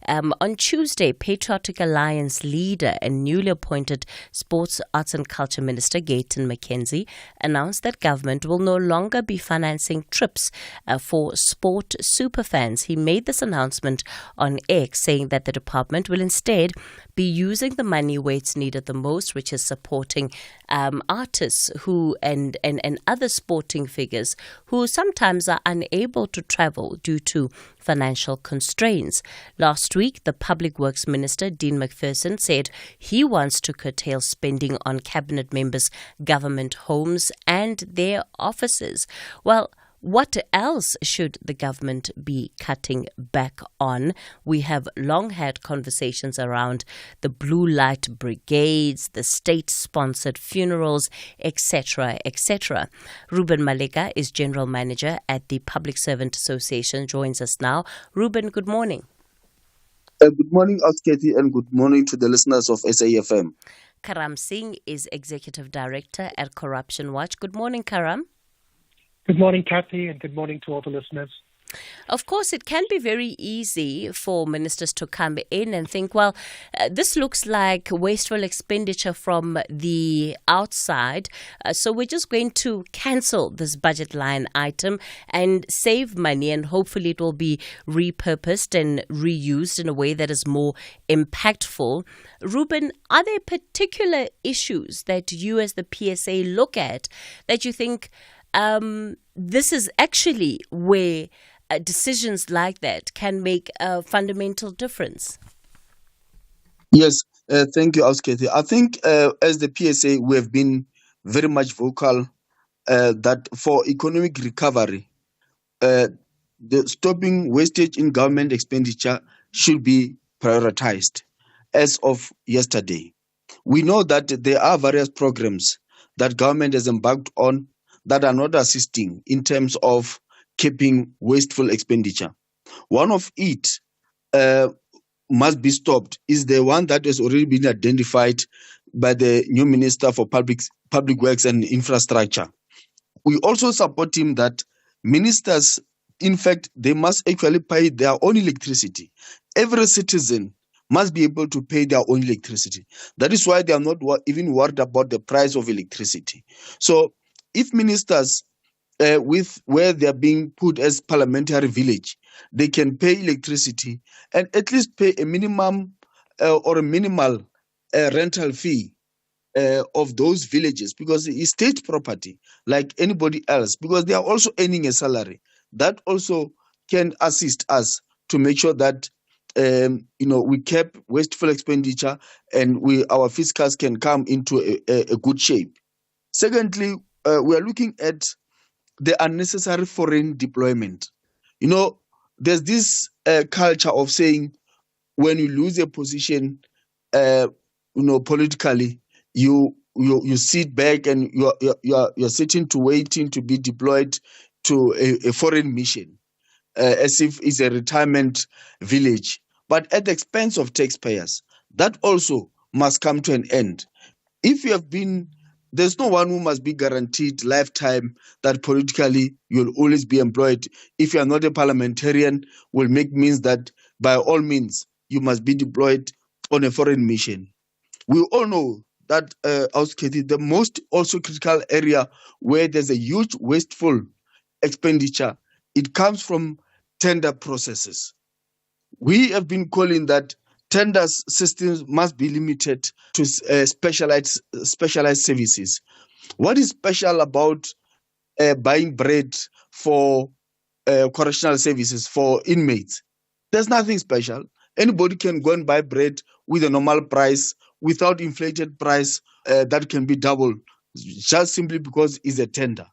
On Tuesday, Patriotic Alliance leader and newly appointed Sports, Arts and Culture Minister Gayton McKenzie announced that government will no longer be financing trips for sport superfans. He made this announcement on X, saying that the department will instead be using the money where it's needed the most, which is supporting artists who and other sporting figures who sometimes are unable to travel due to financial constraints. Last week, the Public Works Minister, Dean McPherson, said he wants to curtail spending on cabinet members' government homes and their offices. Well, what else should the government be cutting back on? We have long had conversations around the blue light brigades, the state-sponsored funerals, etc., etc. Ruben Maleka is General Manager at the Public Servant Association, joins us now. Ruben, good morning. Good morning, Cathy, and good morning to the listeners of SAFM. Karam Singh is Executive Director at Corruption Watch. Good morning, Karam. Good morning, Cathy, and good morning to all the listeners. Of course, it can be very easy for ministers to come in and think, well, this looks like wasteful expenditure from the outside, so we're just going to cancel this budget line item and save money, and hopefully it will be repurposed and reused in a way that is more impactful. Ruben, are there particular issues that you as the PSA look at that you think this is actually where decisions like that can make a fundamental difference? Yes, thank you, Cathy. I think as the PSA, we have been very much vocal that for economic recovery, the stopping wastage in government expenditure should be prioritized as of yesterday. We know that there are various programs that government has embarked on that are not assisting in terms of keeping wasteful expenditure. One of it must be stopped is the one that has already been identified by the new Minister for Public Works and Infrastructure. We also support him that ministers, in fact, they must actually pay their own electricity. Every citizen must be able to pay their own electricity. That is why they are not even worried about the price of electricity. So if ministers, with where they are being put as parliamentary village, they can pay electricity and at least pay a minimum or a minimal rental fee of those villages, because it's state property like anybody else, because they are also earning a salary. That also can assist us to make sure that we keep wasteful expenditure and our fiscals can come into a good shape. Secondly, we are looking at the unnecessary foreign deployment. There's this culture of saying when you lose a position, politically, you sit back and you're sitting to waiting to be deployed to a foreign mission, as if it's a retirement village but at the expense of taxpayers. That also must come to an end. If you have been, there's no one who must be guaranteed lifetime that politically you'll always be employed. If you are not a parliamentarian, will make means that by all means you must be deployed on a foreign mission. We all know that, Cathy, the most also critical area where there's a huge wasteful expenditure, it comes from tender processes. We have been calling that tender systems must be limited to specialized services. What is special about buying bread for correctional services for inmates? There's nothing special. Anybody can go and buy bread with a normal price without inflated price that can be doubled just simply because it's a tender.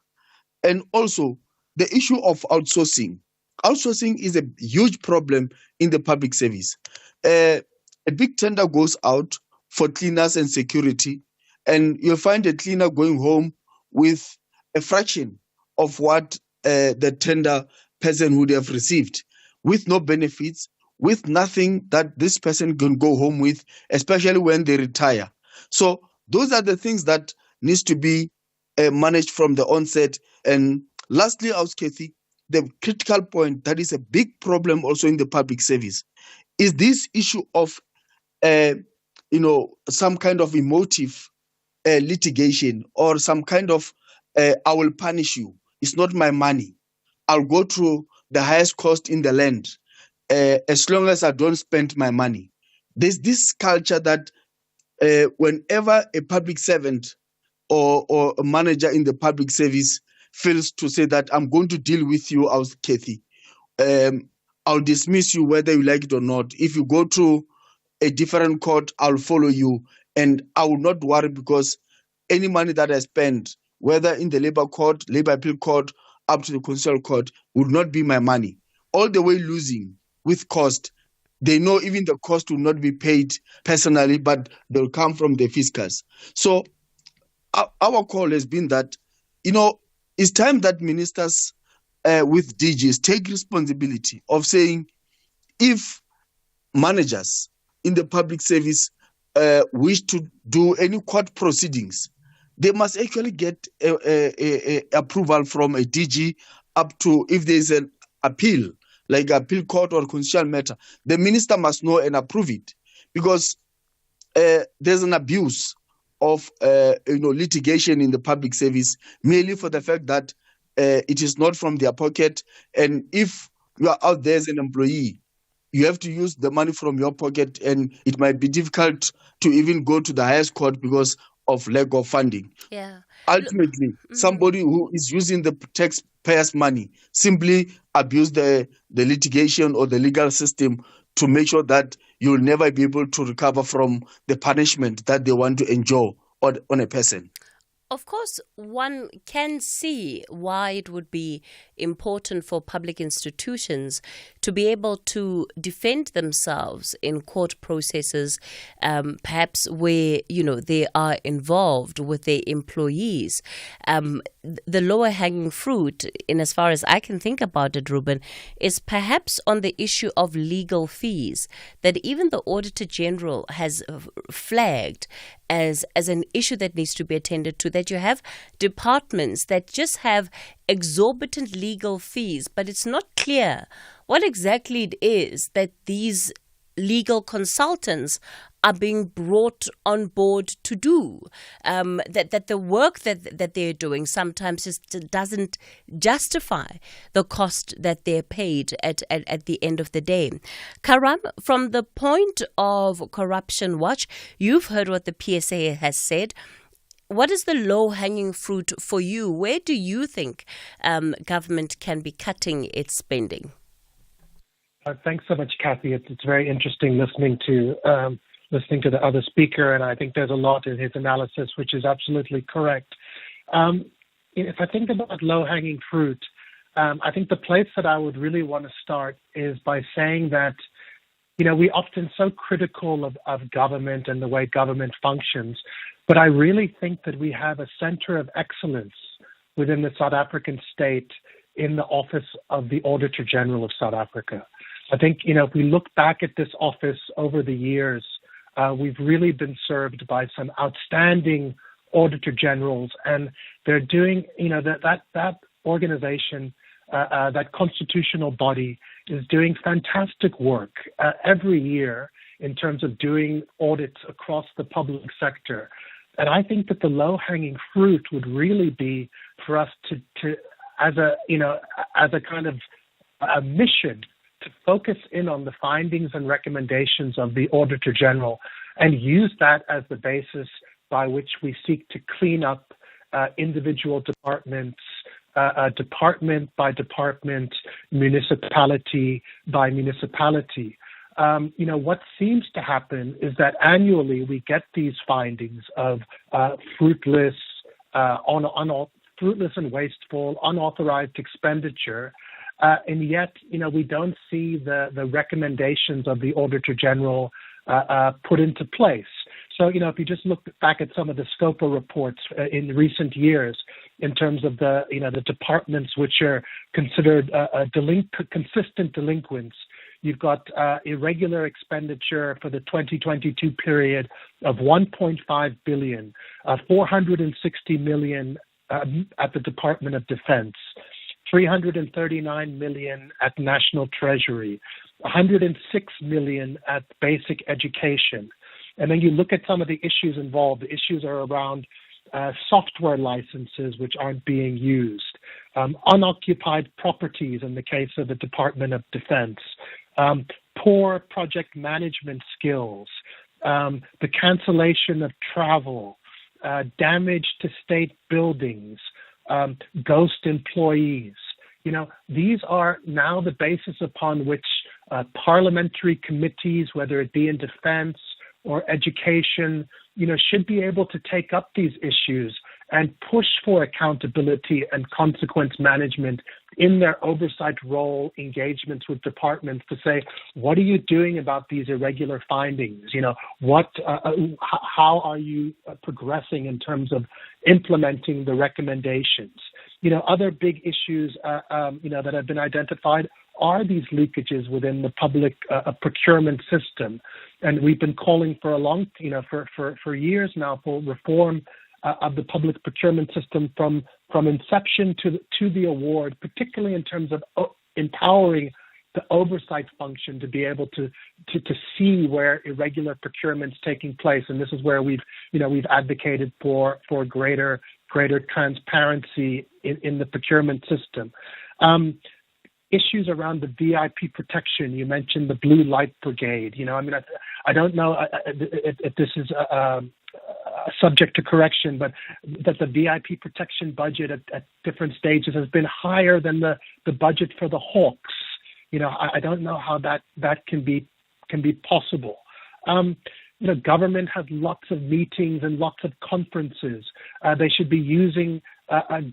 And also the issue of outsourcing. Outsourcing is a huge problem in the public service. A big tender goes out for cleaners and security, and you'll find a cleaner going home with a fraction of what the tender person would have received, with no benefits, with nothing that this person can go home with, especially when they retire. So those are the things that needs to be managed from the onset. And lastly, Cathy, the critical point that is a big problem also in the public service is this issue of some kind of emotive litigation, or some kind of I will punish you. It's not my money. I'll go to the highest cost in the land as long as I don't spend my money. There's this culture that whenever a public servant or a manager in the public service fails to say that I'm going to deal with you, Cathy, I'll dismiss you whether you like it or not. If you go to a different court, I'll follow you, and I will not worry because any money that I spend, whether in the labor court, labor appeal court, up to the constitutional court, would not be my money. All the way losing with cost. They know even the cost will not be paid personally, but they'll come from the fiscals. So our call has been that, it's time that ministers with DGs take responsibility of saying, if managers in the public service wish to do any court proceedings, they must actually get a approval from a DG up to, if there is an appeal, like appeal court or constitutional matter, the minister must know and approve it, because there's an abuse of litigation in the public service merely for the fact that it is not from their pocket. And if you are out there as an employee, you have to use the money from your pocket, and it might be difficult to even go to the highest court because of lack of funding. Yeah. Ultimately, somebody who is using the taxpayers' money simply abuse the litigation or the legal system to make sure that you'll never be able to recover from the punishment that they want to enjoy on a person. Of course, one can see why it would be important for public institutions to be able to defend themselves in court processes, perhaps where, they are involved with their employees. The lower hanging fruit, in as far as I can think about it, Ruben, is perhaps on the issue of legal fees, that even the Auditor General has flagged as an issue that needs to be attended to, that you have departments that just have exorbitant legal fees, but it's not clear what exactly it is that these legal consultants are being brought on board to do. That the work that they're doing sometimes just doesn't justify the cost that they're paid at the end of the day. Karam, from the point of Corruption Watch, you've heard what the PSA has said. What is the low-hanging fruit for you? Where do you think government can be cutting its spending? Thanks so much, Cathy. It's very interesting listening to the other speaker, and I think there's a lot in his analysis which is absolutely correct. If I think about low-hanging fruit, I think the place that I would really want to start is by saying that, we're often so critical of government and the way government functions, but I really think that we have a center of excellence within the South African state in the office of the Auditor General of South Africa. I think, if we look back at this office over the years, we've really been served by some outstanding auditor generals, and they're doing, that organization, that constitutional body is doing fantastic work every year in terms of doing audits across the public sector. And I think that the low-hanging fruit would really be for us to as a kind of a mission, to focus in on the findings and recommendations of the Auditor General and use that as the basis by which we seek to clean up individual departments, department by department, municipality by municipality. What seems to happen is that annually we get these findings of fruitless and wasteful, unauthorized expenditure, and yet, we don't see the recommendations of the Auditor General put into place. So, if you just look back at some of the SCOPA reports in recent years, in terms of the departments which are considered consistent delinquents, you've got irregular expenditure for the 2022 period of 1.5 billion, 460 million at the Department of Defense, 339 million at National Treasury, 106 million at basic education. And then you look at some of the issues involved. The issues are around software licenses which aren't being used, unoccupied properties in the case of the Department of Defense, poor project management skills, the cancellation of travel, damage to state buildings, ghost employees. These are now the basis upon which parliamentary committees, whether it be in defense or education, should be able to take up these issues and push for accountability and consequence management in their oversight role engagements with departments to say, what are you doing about these irregular findings? How are you progressing in terms of implementing the recommendations? Other big issues, that have been identified are these leakages within the public procurement system, and we've been calling for for years now for reform of the public procurement system from inception to the award, particularly in terms of empowering the oversight function to be able to see where irregular procurement's taking place, and this is where we've advocated for greater transparency in the procurement system. Issues around the VIP protection. You mentioned the Blue Light Brigade. I don't know if this is subject to correction, but that the VIP protection budget at different stages has been higher than the budget for the Hawks. I don't know how that can be possible. Government has lots of meetings and lots of conferences. They should be using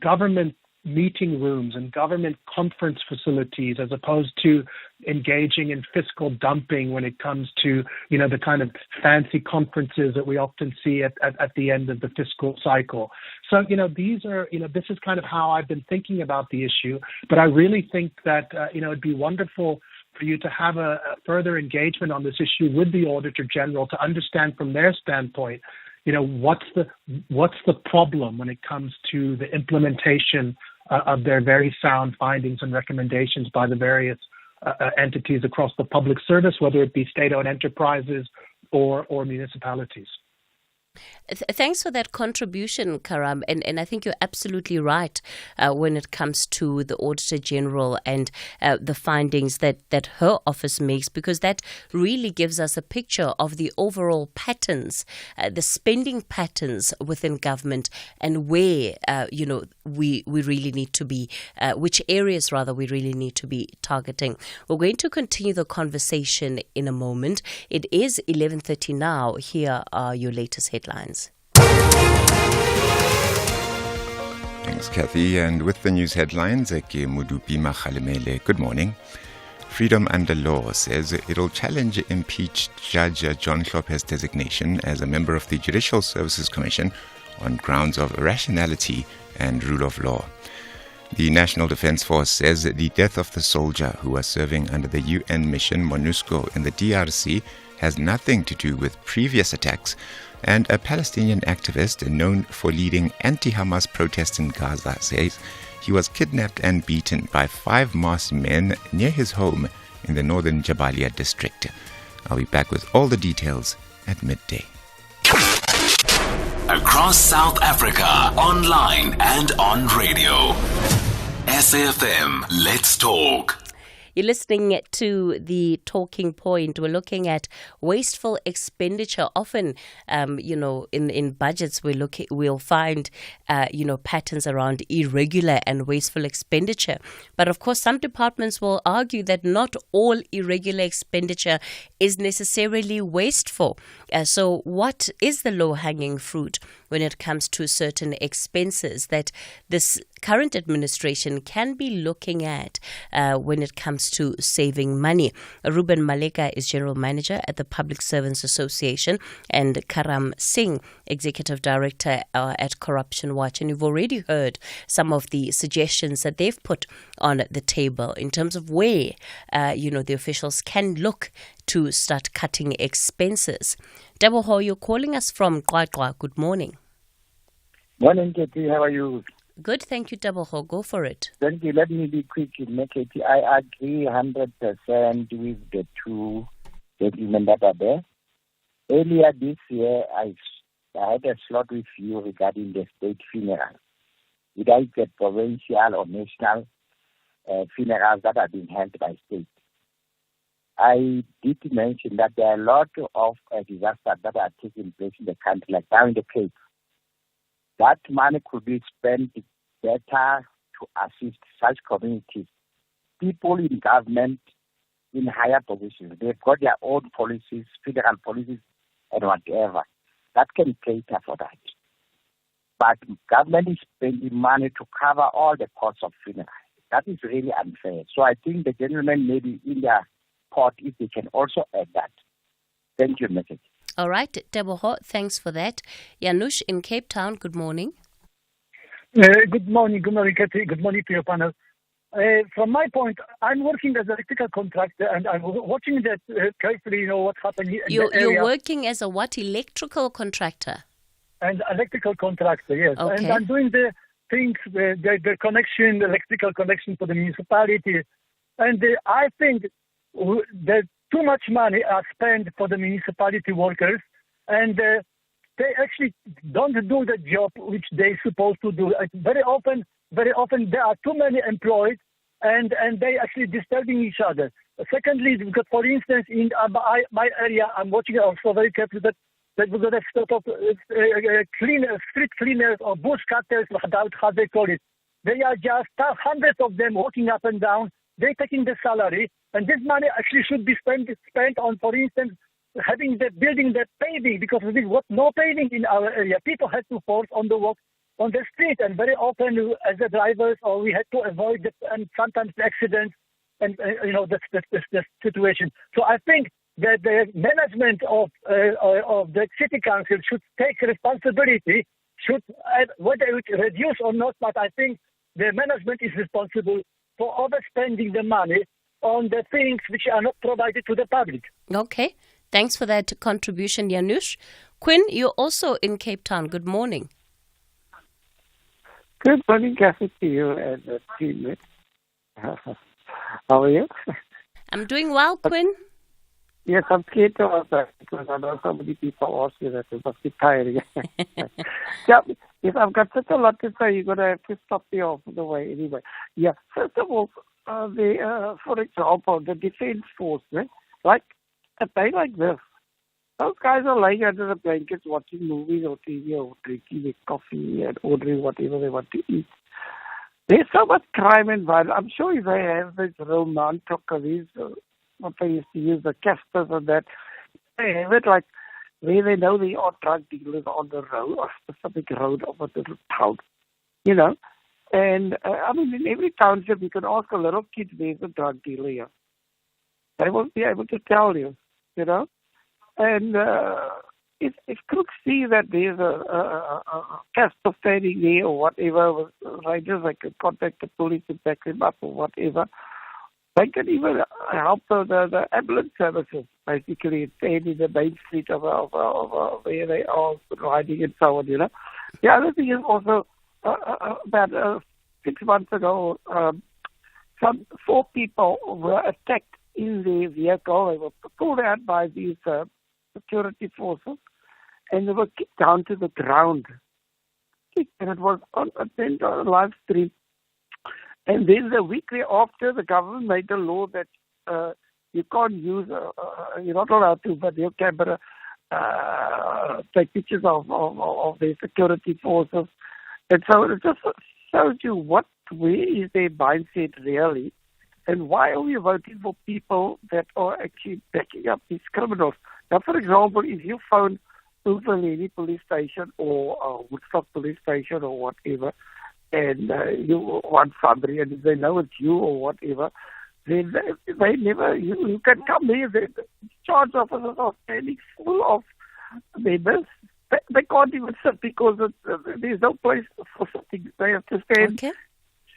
government meeting rooms and government conference facilities as opposed to engaging in fiscal dumping when it comes to, the kind of fancy conferences that we often see at the end of the fiscal cycle. So, this is kind of how I've been thinking about the issue, but I really think that, it'd be wonderful for you to have a further engagement on this issue with the Auditor General to understand from their standpoint, what's the problem when it comes to the implementation of their very sound findings and recommendations by the various entities across the public service, whether it be state-owned enterprises or municipalities. Thanks for that contribution, Karam. And I think you're absolutely right when it comes to the Auditor General and the findings that her office makes, because that really gives us a picture of the overall patterns, the spending patterns within government, and where, we really need to be, which areas rather we really need to be targeting. We're going to continue the conversation in a moment. It is 11:30 now. Here are your latest headlines. Thanks, Cathy. And with the news headlines, Cathy Mohlahlana. Good morning. Freedom Under Law says it'll challenge impeached Judge John Hlophe's designation as a member of the Judicial Services Commission on grounds of rationality and rule of law. The National Defense Force says the death of the soldier who was serving under the UN mission MONUSCO in the DRC has nothing to do with previous attacks, and a Palestinian activist known for leading anti-Hamas protests in Gaza says he was kidnapped and beaten by 5 masked men near his home in the northern Jabalia district. I'll be back with all the details at midday. Across South Africa, online and on radio. SAFM, let's talk. You're listening to the talking point. We're looking at wasteful expenditure. Often, in budgets, we'll find, patterns around irregular and wasteful expenditure. But of course, some departments will argue that not all irregular expenditure is necessarily wasteful. So what is the low-hanging fruit when it comes to certain expenses that this current administration can be looking at when it comes to saving money? Ruben Maleka is General Manager at the Public Servants Association, and Karam Singh, Executive Director at Corruption Watch. And you've already heard some of the suggestions that they've put on the table in terms of where, the officials can look to start cutting expenses. Deboho, you're calling us from Qwaqwa. Good morning. Morning, Cathy. How are you? Good, thank you, Deboho. Go for it. Thank you. Let me be quick, Cathy. I agree 100% with the two gentlemen that are there. Earlier this year, I had a slot with you regarding the state funeral. Whether it's the provincial or national funerals that are being held by state. I did mention that there are a lot of disasters that are taking place in the country, like down in the Cape. That money could be spent better to assist such communities. People in government, in higher positions, they've got their own policies, federal policies, and whatever. That can cater for that. But government is spending money to cover all the costs of funeral. That is really unfair. So I think the gentlemen maybe in their part, if they can also add that. Thank you, Message. All right, Deboho, thanks for that. Janusz in Cape Town, good morning. Good morning, Cathy. Good morning to your panel. From my point, I'm working as an electrical contractor, and I'm watching that carefully, what's happening in the area. You're working as a what? Electrical contractor? And electrical contractor, yes. Okay. And I'm doing the things, the connection, the electrical connection for the municipality. And I think that too much money are spent for the municipality workers, and they actually don't do the job which they're supposed to do. Very often there are too many employed, and they actually disturbing each other. Secondly, because for instance, in my area, I'm watching also very carefully that we've got a sort of street cleaners or bush cutters, how they call it. They are just hundreds of them walking up and down. They're taking the salary, and this money actually should be spent on, for instance, having the building, the paving, because we've got no paving in our area. People had to force on the walk on the street, and very often as the drivers, or we had to avoid and sometimes the accidents, and the situation. So I think that the management of the city council should take responsibility, whether it reduce or not, but I think the management is responsible for overspending the money on the things which are not provided to the public. Okay. Thanks for that contribution, Janusz. Quinn, you're also in Cape Town. Good morning. Good morning, Cathy, to you and the team. How are you? I'm doing well, Quinn. Yes, I'm scared to answer because I know so many people ask me that. It must be tiring. Yeah, if I've got such a lot to say, you're going to have to stop me off the way anyway. Yeah, first of all, for example, the Defense Force, like a day like this, those guys are laying under the blankets watching movies or TV or drinking their coffee and ordering whatever they want to eat. There's so much crime and violence. I'm sure if they have this real non-truckers, what they used to use, the casters and that, they have it like where they know there are drug dealers on the road, or specific road of a little town, And, in every township, you can ask a little kid, there's a drug dealer here. They won't be able to tell you, And if crooks see that there's a cast of standing there or whatever, riders, I can contact the police to back them up or whatever. They can even help the ambulance services, basically, stand in the main street of where they are riding and so on, you know. The other thing is also, about 6 months ago, some 4 people were attacked in their vehicle. They were pulled out by these security forces, and they were kicked down to the ground. And it was on a live stream. And then the week after, the government made a law that you can't use, you're not allowed to, but your camera take pictures of the security forces. And so it just shows you where is their mindset really, and why are we voting for people that are actually backing up these criminals? Now, for example, if you phone Ulvaleni police station or Woodstock police station or whatever, and you want somebody, and if they know it's you or whatever, then they never, you can come here, the charge officers are standing full of members. They can't even sit because there's no place for sitting. They have to stand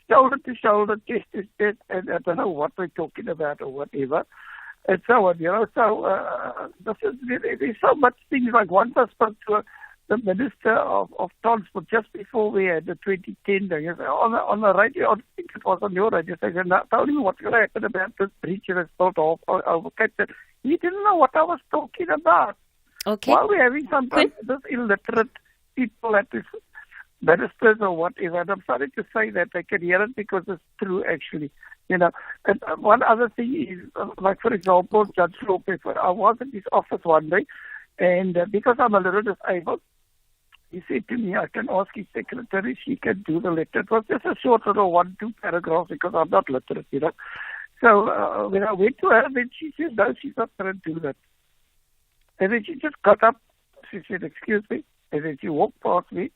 shoulder to shoulder, chest to chest, and I don't know what they're talking about or whatever, and so on, you know. So there's so much things. Like once I spoke to the Minister of Transport just before we had the 2010 on the radio, I think it was on your radio station, tell me what's going to happen about this bridge that's built over Cape Town. He didn't know what I was talking about. Okay. While we're having sometimes this illiterate people at this ministers or whatever, and I'm sorry to say that they can hear it because it's true actually, you know. And one other thing is, like for example, Judge Lopez, I was in his office one day, and because I'm a little disabled, he said to me, I can ask his secretary, she can do the letter. It was just a short little 1-2 paragraphs because I'm not literate, you know. So when I went to her, then she said, no, she's not going to do that. And then she just got up, she said, excuse me, and then she walked past me,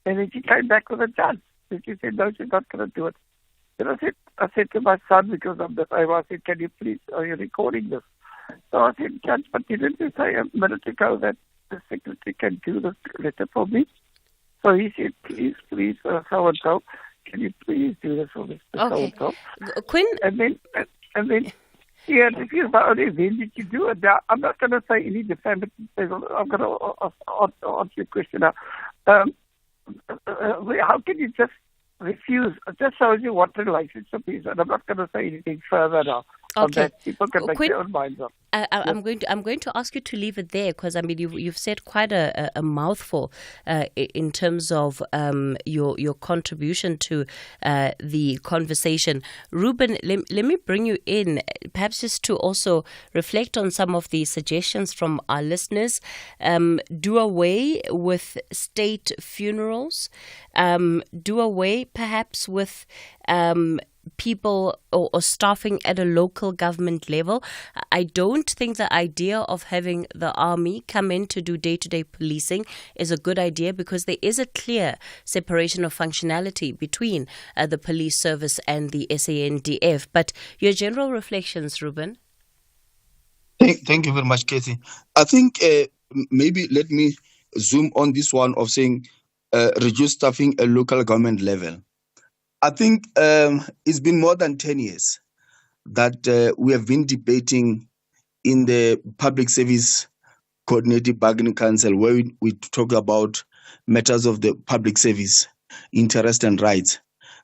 and then she came back with a judge. And she said, no, she's not going to do it. Then I said to my son, because I'm disabled, I said, can you please, are you recording this? So I said, Judge, but you didn't say a minute ago that the secretary can do this letter for me? So he said, please, so-and-so, can you please do this for Mr. So-and-so? Quinn? And then, yeah, if you're the only then did you do it? Now, I'm not going to say any defamatory. I'm going to answer your question now. How can you just refuse? It just shows you what relationship is, and I'm not going to say anything further now. On that. People can make their own minds up. I'm going to ask you to leave it there because I mean you've said quite a mouthful in terms of your contribution to the conversation. Ruben, let me bring you in, perhaps just to also reflect on some of the suggestions from our listeners. Do away with state funerals. Do away perhaps with people or staffing at a local government level. I don't think the idea of having the army come in to do day-to-day policing is a good idea because there is a clear separation of functionality between the police service and the SANDF. But your general reflections, Ruben? Thank you very much, Cathy. I think maybe let me zoom on this one of saying reduce staffing at local government level. I think it's been more than 10 years that we have been debating in the Public Service Coordinated Bargaining Council where we talk about matters of the public service, interest and rights.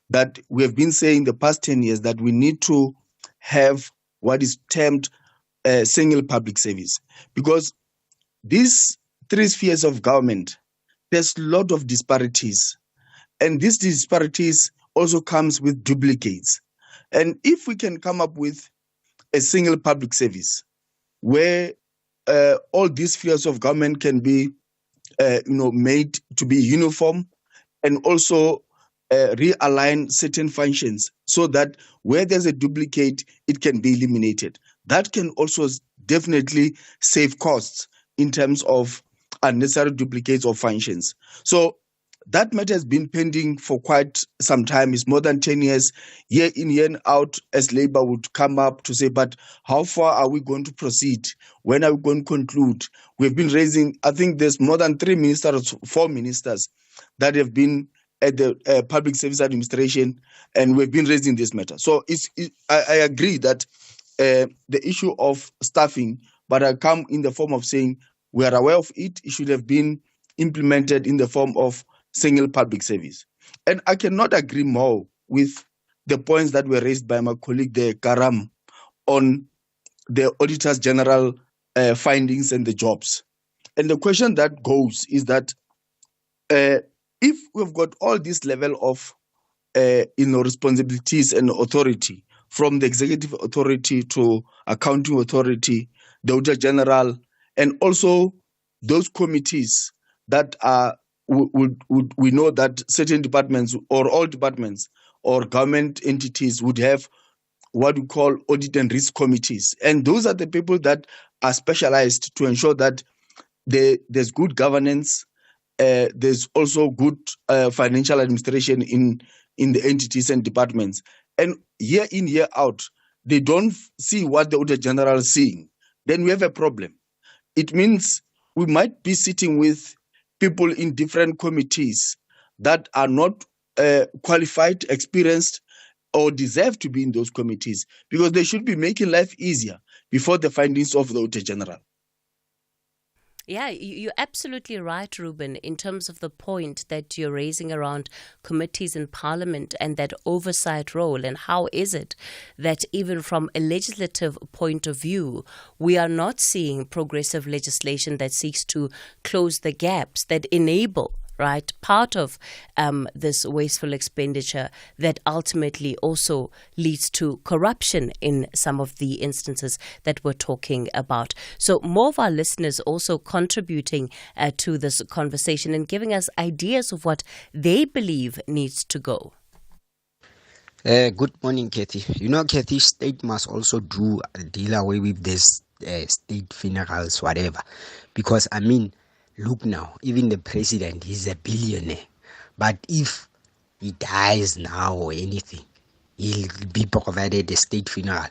That we have been saying the past 10 years that we need to have what is termed a single public service. Because these 3 spheres of government, there's a lot of disparities. And these disparities also comes with duplicates. And if we can come up with a single public service where all these spheres of government can be made to be uniform and also realign certain functions so that where there's a duplicate, it can be eliminated. That can also definitely save costs in terms of unnecessary duplicates of functions. So that matter has been pending for quite some time. It's more than 10 years. Year in, year out, as Labour would come up to say, but how far are we going to proceed? When are we going to conclude? We've been raising, I think there's more than 3 ministers, 4 ministers that have been at the Public Service Administration, and we've been raising this matter. So I agree that the issue of staffing, but I come in the form of saying we are aware of it. It should have been implemented in the form of single public service. And I cannot agree more with the points that were raised by my colleague there, Karam, on the Auditors General findings and the jobs. And the question that goes is that if we've got all this level of responsibilities and authority, from the executive authority to accounting authority, the Auditor General, and also those committees that are we know that certain departments or all departments or government entities would have what we call audit and risk committees. And those are the people that are specialized to ensure that there's good governance, there's also good financial administration in the entities and departments. And year in, year out, they don't see what the Auditor General is seeing. Then we have a problem. It means we might be sitting with people in different committees that are not qualified, experienced, or deserve to be in those committees, because they should be making life easier before the findings of the Auditor General. Yeah, you're absolutely right, Ruben, in terms of the point that you're raising around committees in Parliament and that oversight role. And how is it that even from a legislative point of view, we are not seeing progressive legislation that seeks to close the gaps that enable part of this wasteful expenditure that ultimately also leads to corruption in some of the instances that we're talking about. So more of our listeners also contributing to this conversation and giving us ideas of what they believe needs to go. Good morning, Cathy. You know, Cathy, state must also deal away with this state funerals, whatever. Because, I mean, look now, even the president is a billionaire. But if he dies now or anything, he'll be provided a state funeral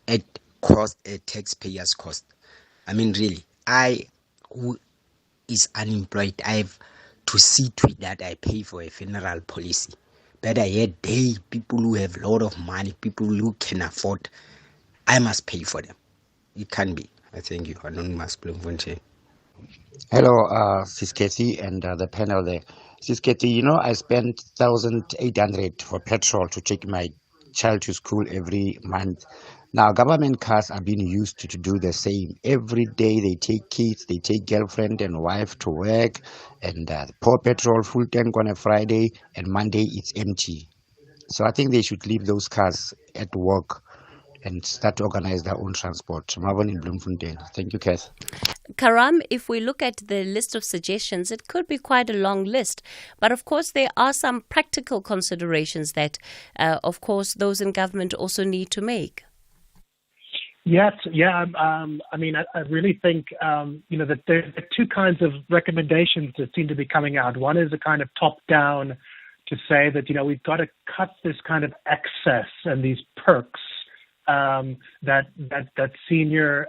at cost, a taxpayer's cost. I mean, really, who is unemployed, I have to see to it that I pay for a funeral policy. Better yet, people who have a lot of money, people who can afford, I must pay for them. It can be. I thank you. Anonymous Bloemfontein. Hello, Sis Cathy and the panel there. Sis Cathy, you know, I spend 1,800 for petrol to take my child to school every month. Now, government cars are being used to do the same. Every day they take kids, they take girlfriend and wife to work, and pour petrol full tank on a Friday, and Monday it's empty. So I think they should leave those cars at work and start to organize their own transport. Marvin in Bloemfontein. Thank you, Kath. Karam, if we look at the list of suggestions, it could be quite a long list. But of course, there are some practical considerations that, of course, those in government also need to make. Yes, yeah. I mean, I really think, that there are two kinds of recommendations that seem to be coming out. One is a kind of top-down to say that, we've got to cut this kind of excess and these perks that senior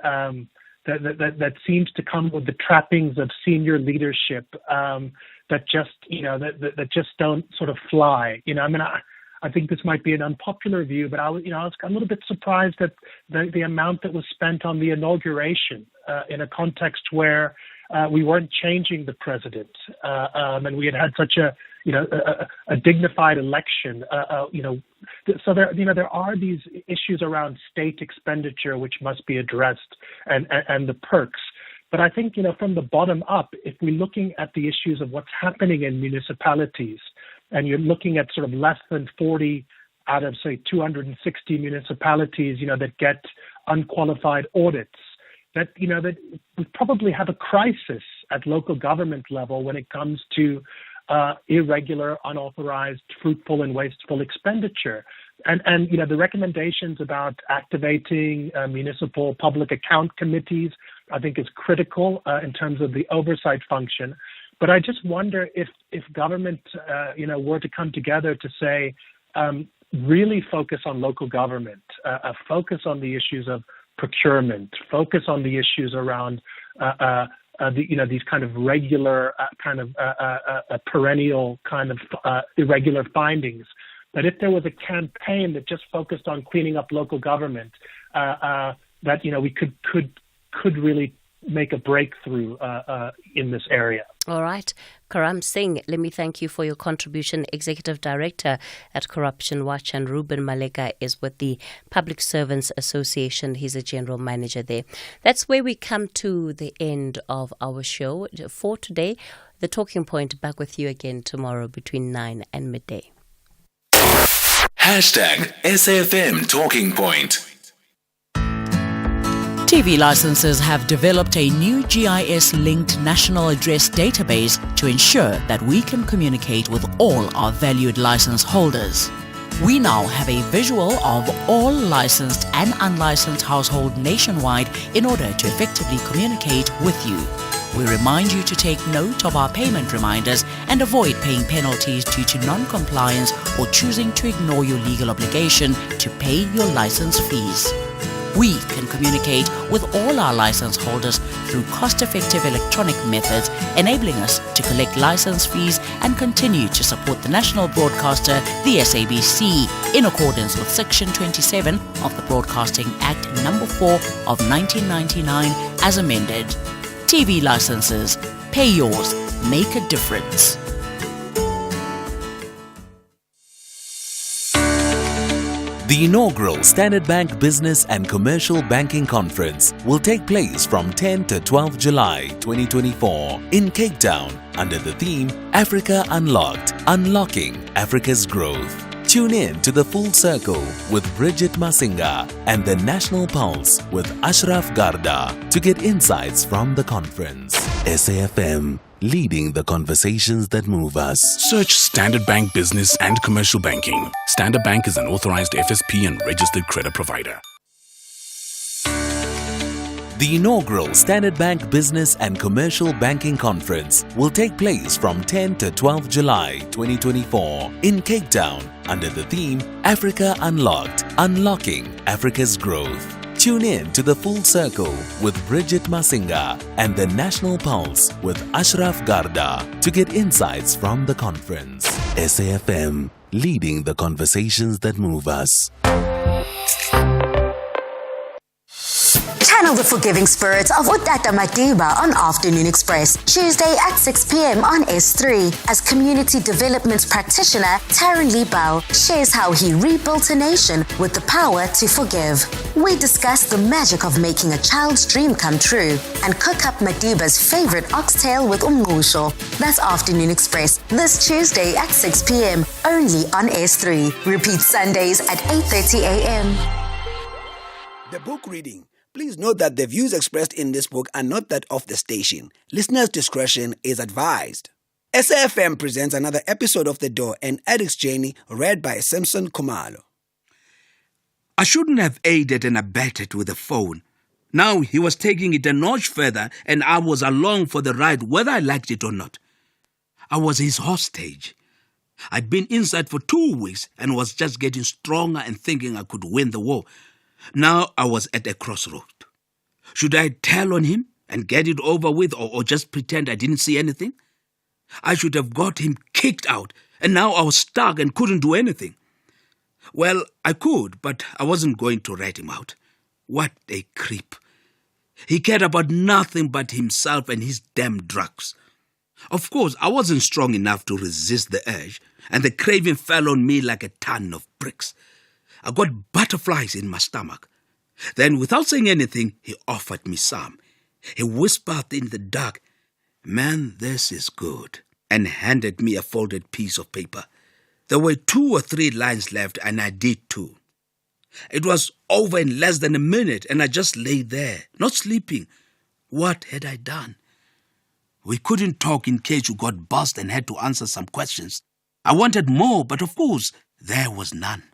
that seems to come with the trappings of senior leadership that just don't sort of fly. I think this might be an unpopular view, but I'm a little bit surprised that the amount that was spent on the inauguration in a context where we weren't changing the president and we had such a dignified election. So there are these issues around state expenditure which must be addressed and the perks. But I think, from the bottom up, if we're looking at the issues of what's happening in municipalities, and you're looking at sort of less than 40 out of, say, 260 municipalities, that get unqualified audits, that we probably have a crisis at local government level when it comes to irregular, unauthorized, fruitful and wasteful expenditure. And the recommendations about activating municipal public account committees, I think is critical in terms of the oversight function. But I just wonder if government, were to come together to say, really focus on local government, focus on the issues of procurement, focus on the issues around these kind of regular, perennial kind of irregular findings. But if there was a campaign that just focused on cleaning up local government, that we could really make a breakthrough in this area. All right. Karam Singh, let me thank you for your contribution. Executive Director at Corruption Watch, and Ruben Maleka is with the Public Servants Association. He's a general manager there. That's where we come to the end of our show for today. The Talking Point, back with you again tomorrow between 9 and midday. #SAFM Talking Point. TV licenses have developed a new GIS-linked national address database to ensure that we can communicate with all our valued license holders. We now have a visual of all licensed and unlicensed households nationwide in order to effectively communicate with you. We remind you to take note of our payment reminders and avoid paying penalties due to non-compliance or choosing to ignore your legal obligation to pay your license fees. We can communicate with all our license holders through cost-effective electronic methods, enabling us to collect license fees and continue to support the national broadcaster, the SABC, in accordance with Section 27 of the Broadcasting Act No. 4 of 1999 as amended. TV licenses. Pay yours. Make a difference. The inaugural Standard Bank Business and Commercial Banking Conference will take place from 10 to 12 July 2024 in Cape Town under the theme Africa Unlocked, Unlocking Africa's Growth. Tune in to the Full Circle with Bridget Masinga and the National Pulse with Ashraf Garda to get insights from the conference. SAFM, leading the conversations that move us. Search Standard Bank Business and Commercial Banking. Standard Bank is an authorized FSP and registered credit provider. The inaugural Standard Bank Business and Commercial Banking Conference will take place from 10 to 12 July 2024 in Cape Town under the theme Africa Unlocked, Unlocking Africa's Growth. Tune in to the Full Circle with Bridget Masinga and the National Pulse with Ashraf Garda to get insights from the conference. SAFM, leading the conversations that move us. Channel the forgiving spirit of Utata Madiba on Afternoon Express, Tuesday at 6 p.m. on S3, as community development practitioner Taryn Liebau shares how he rebuilt a nation with the power to forgive. We discuss the magic of making a child's dream come true and cook up Madiba's favorite oxtail with umngusho. That's Afternoon Express, this Tuesday at 6 p.m. only on S3. Repeat Sundays at 8:30 a.m. The book reading. Please note that the views expressed in this book are not that of the station. Listeners' discretion is advised. SAFM presents another episode of The Door, an addict's journey, read by Simpson Kumalo. I shouldn't have aided and abetted with the phone. Now he was taking it a notch further and I was along for the ride whether I liked it or not. I was his hostage. I'd been inside for 2 weeks and was just getting stronger and thinking I could win the war. Now I was at a crossroad. Should I tell on him and get it over with or just pretend I didn't see anything? I should have got him kicked out and now I was stuck and couldn't do anything. Well, I could, but I wasn't going to rat him out. What a creep. He cared about nothing but himself and his damn drugs. Of course, I wasn't strong enough to resist the urge and the craving fell on me like a ton of bricks. I got butterflies in my stomach. Then, without saying anything, he offered me some. He whispered in the dark, "Man, this is good," and handed me a folded piece of paper. There were 2 or 3 lines left, and I did 2. It was over in less than a minute, and I just lay there, not sleeping. What had I done? We couldn't talk in case you got buzzed and had to answer some questions. I wanted more, but of course, there was none.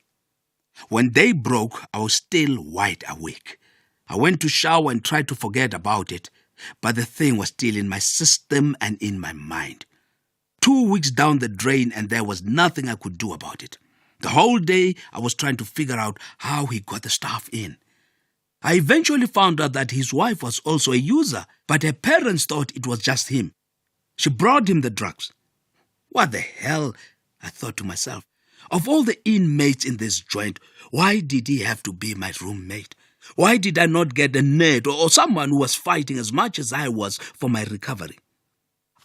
When day broke, I was still wide awake. I went to shower and tried to forget about it. but the thing was still in my system and in my mind. 2 weeks down the drain and there was nothing I could do about it. The whole day I was trying to figure out how he got the stuff in. I eventually found out that his wife was also a user, but her parents thought it was just him. She brought him the drugs. What the hell? I thought to myself. Of all the inmates in this joint, why did he have to be my roommate? Why did I not get a nerd or someone who was fighting as much as I was for my recovery?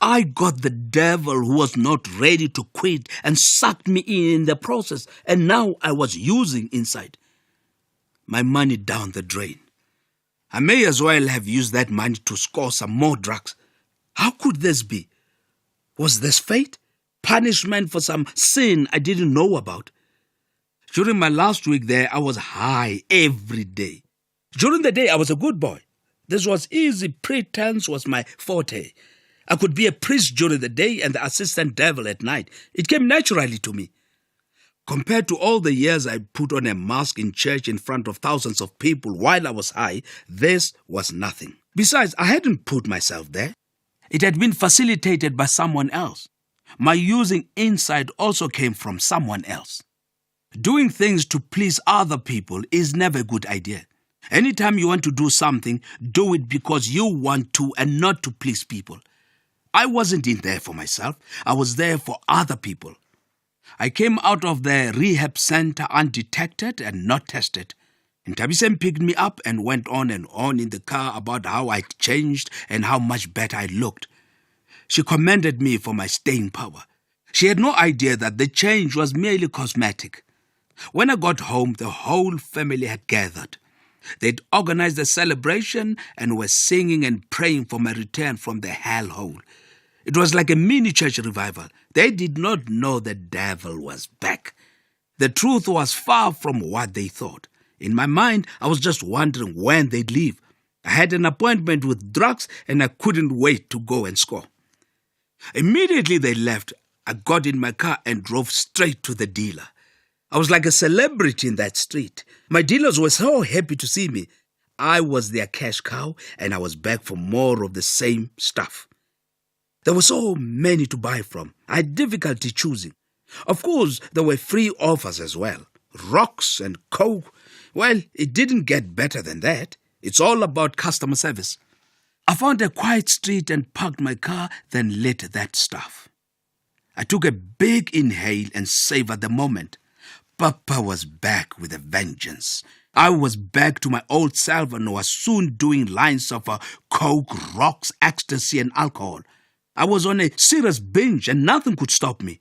I got the devil who was not ready to quit and sucked me in the process, and now I was using inside. My money down the drain. I may as well have used that money to score some more drugs. How could this be? Was this fate? Punishment for some sin I didn't know about? During my last week there, I was high every day. During the day, I was a good boy. This was easy. Pretense was my forte. I could be a priest during the day and the assistant devil at night. It came naturally to me. Compared to all the years I put on a mask in church in front of thousands of people while I was high, this was nothing. Besides, I hadn't put myself there. It had been facilitated by someone else. My using inside also came from someone else. Doing things to please other people is never a good idea. Anytime you want to do something, do it because you want to and not to please people. I wasn't in there for myself. I was there for other people. I came out of the rehab center undetected and not tested. Ntabisem picked me up and went on in the car about how I'd changed and how much better I looked. She commended me for my staying power. She had no idea that the change was merely cosmetic. When I got home, the whole family had gathered. They'd organized a celebration and were singing and praying for my return from the hellhole. It was like a mini church revival. They did not know the devil was back. The truth was far from what they thought. In my mind, I was just wondering when they'd leave. I had an appointment with drugs and I couldn't wait to go and score. Immediately they left, I got in my car and drove straight to the dealer. I was like a celebrity in that street. My dealers were so happy to see me. I was their cash cow and I was back for more of the same stuff. There were so many to buy from. I had difficulty choosing. Of course, there were free offers as well. Rocks and coke. Well, it didn't get better than that. It's all about customer service. I found a quiet street and parked my car, then lit that stuff. I took a big inhale and savored the moment. Papa was back with a vengeance. I was back to my old self and was soon doing lines of coke, rocks, ecstasy and alcohol. I was on a serious binge and nothing could stop me.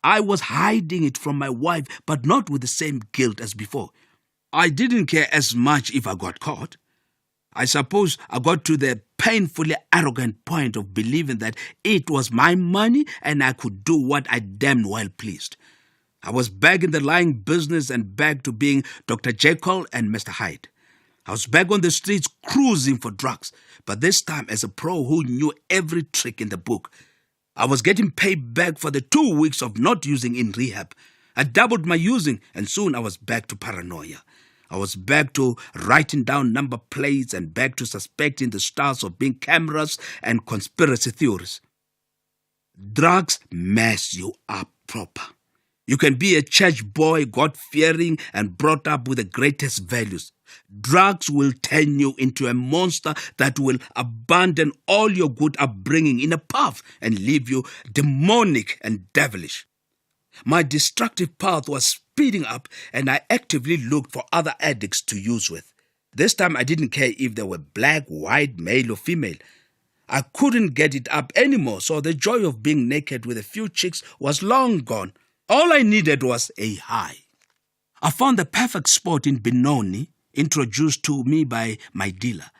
I was hiding it from my wife, but not with the same guilt as before. I didn't care as much if I got caught. I suppose I got to the painfully arrogant point of believing that it was my money and I could do what I damn well pleased. I was back in the lying business and back to being Dr. Jekyll and Mr. Hyde. I was back on the streets cruising for drugs, but this time as a pro who knew every trick in the book. I was getting paid back for the 2 weeks of not using in rehab. I doubled my using and soon I was back to paranoia. I was back to writing down number plates and back to suspecting the stars of being cameras and conspiracy theories. Drugs mess you up proper. You can be a church boy, God-fearing and brought up with the greatest values. Drugs will turn you into a monster that will abandon all your good upbringing in a puff and leave you demonic and devilish. My destructive path was speeding up and I actively looked for other addicts to use with. This time I didn't care if they were black, white, male or female. I couldn't get it up anymore, so the joy of being naked with a few chicks was long gone. All I needed was a high. I found the perfect spot in Benoni, introduced to me by my dealer.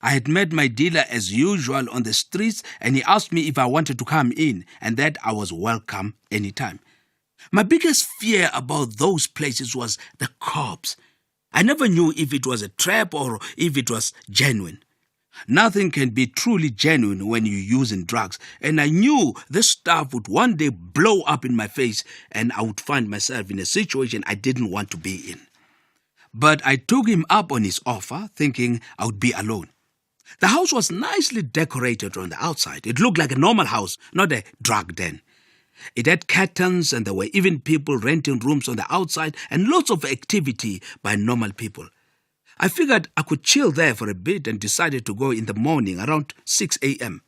I had met my dealer as usual on the streets and he asked me if I wanted to come in and that I was welcome anytime. My biggest fear about those places was the cops. I never knew if it was a trap or if it was genuine. Nothing can be truly genuine when you're using drugs, and I knew this stuff would one day blow up in my face and I would find myself in a situation I didn't want to be in. But I took him up on his offer, thinking I would be alone. The house was nicely decorated on the outside. It looked like a normal house, not a drug den. It had curtains, and there were even people renting rooms on the outside and lots of activity by normal people. I figured I could chill there for a bit and decided to go in the morning around 6 a.m.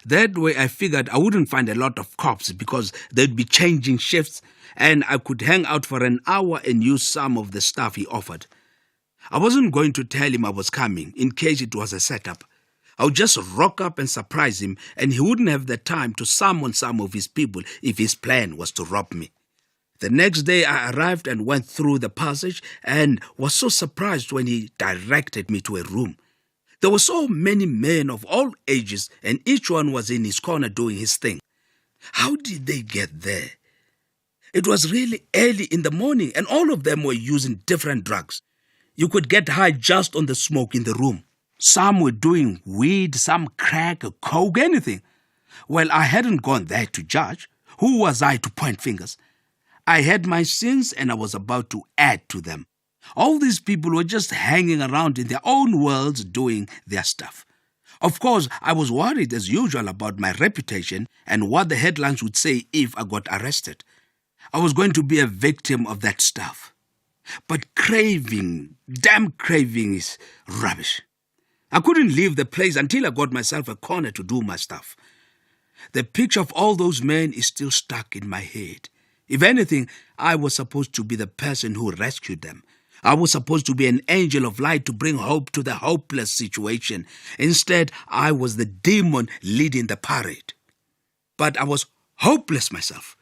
That way I figured I wouldn't find a lot of cops because they'd be changing shifts, and I could hang out for an hour and use some of the stuff he offered. I wasn't going to tell him I was coming in case it was a setup. I would just rock up and surprise him, and he wouldn't have the time to summon some of his people if his plan was to rob me. The next day I arrived and went through the passage and was so surprised when he directed me to a room. There were so many men of all ages, and each one was in his corner doing his thing. How did they get there? It was really early in the morning, and all of them were using different drugs. You could get high just on the smoke in the room. Some were doing weed, some crack, coke, anything. Well, I hadn't gone there to judge. Who was I to point fingers? I had my sins, and I was about to add to them. All these people were just hanging around in their own worlds doing their stuff. Of course, I was worried as usual about my reputation and what the headlines would say if I got arrested. I was going to be a victim of that stuff. But damn craving is rubbish. I couldn't leave the place until I got myself a corner to do my stuff. The picture of all those men is still stuck in my head. If anything, I was supposed to be the person who rescued them. I was supposed to be an angel of light to bring hope to the hopeless situation. Instead, I was the demon leading the parade. But I was hopeless myself.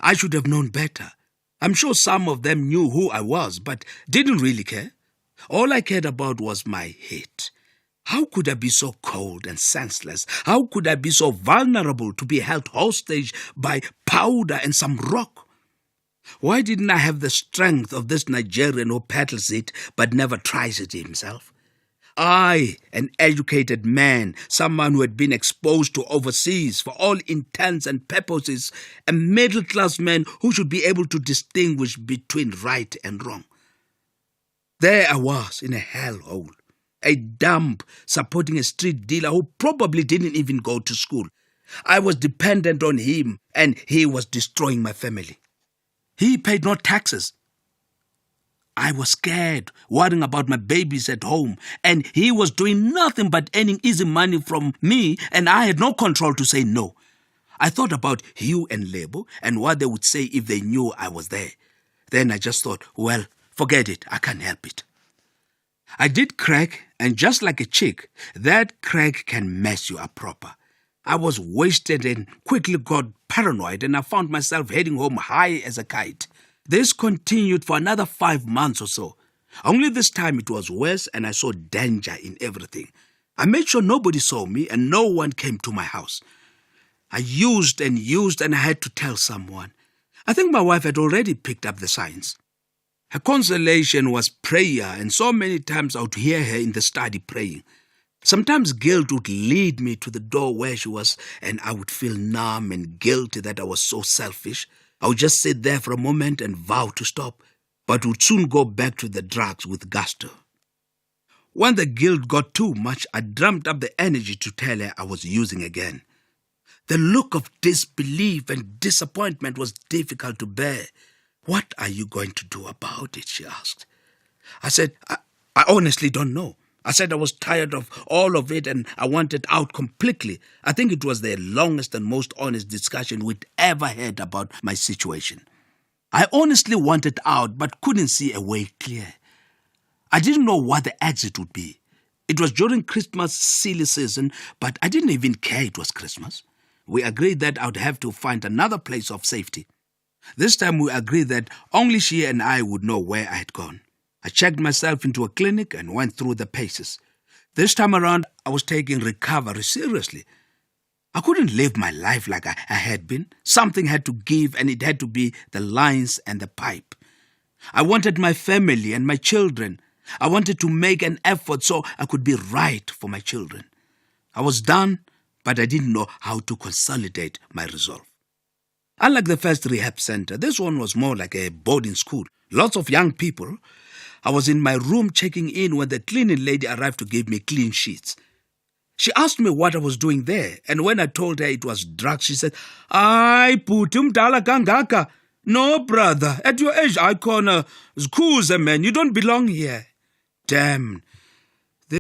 I should have known better. I'm sure some of them knew who I was, but didn't really care. All I cared about was my hate. How could I be so cold and senseless? How could I be so vulnerable to be held hostage by powder and some rock? Why didn't I have the strength of this Nigerian who peddles it but never tries it himself? I, an educated man, someone who had been exposed to overseas for all intents and purposes, a middle-class man who should be able to distinguish between right and wrong. There I was in a hellhole. A dump supporting a street dealer who probably didn't even go to school. I was dependent on him, and he was destroying my family. He paid no taxes. I was scared, worrying about my babies at home, and he was doing nothing but earning easy money from me, and I had no control to say no. I thought about Hugh and Lebo and what they would say if they knew I was there. Then I just thought, well, forget it, I can't help it. I did crack, and just like a chick, that crack can mess you up proper. I was wasted and quickly got paranoid, and I found myself heading home high as a kite. This continued for another 5 months or so. Only this time it was worse, and I saw danger in everything. I made sure nobody saw me, and no one came to my house. I used, and I had to tell someone. I think my wife had already picked up the signs. Her consolation was prayer, and so many times I would hear her in the study praying. Sometimes guilt would lead me to the door where she was, and I would feel numb and guilty that I was so selfish. I would just sit there for a moment and vow to stop, but would soon go back to the drugs with gusto. When the guilt got too much, I drummed up the energy to tell her I was using again. The look of disbelief and disappointment was difficult to bear. "What are you going to do about it?" she asked. I said, I honestly don't know. I said I was tired of all of it and I wanted out completely. I think it was the longest and most honest discussion we'd ever had about my situation. I honestly wanted out but couldn't see a way clear. I didn't know what the exit would be. It was during Christmas silly season, but I didn't even care it was Christmas. We agreed that I would have to find another place of safety. This time we agreed that only she and I would know where I had gone. I checked myself into a clinic and went through the paces. This time around, I was taking recovery seriously. I couldn't live my life like I had been. Something had to give, and it had to be the lines and the pipe. I wanted my family and my children. I wanted to make an effort so I could be right for my children. I was done, but I didn't know how to consolidate my resolve. Unlike the first rehab center, this one was more like a boarding school. Lots of young people. I was in my room checking in when the cleaning lady arrived to give me clean sheets. She asked me what I was doing there, and when I told her it was drugs, she said, "Ay, bhuti umdala kangaka. No, brother, at your age, I corner, Skuze, man, you don't belong here." Damn,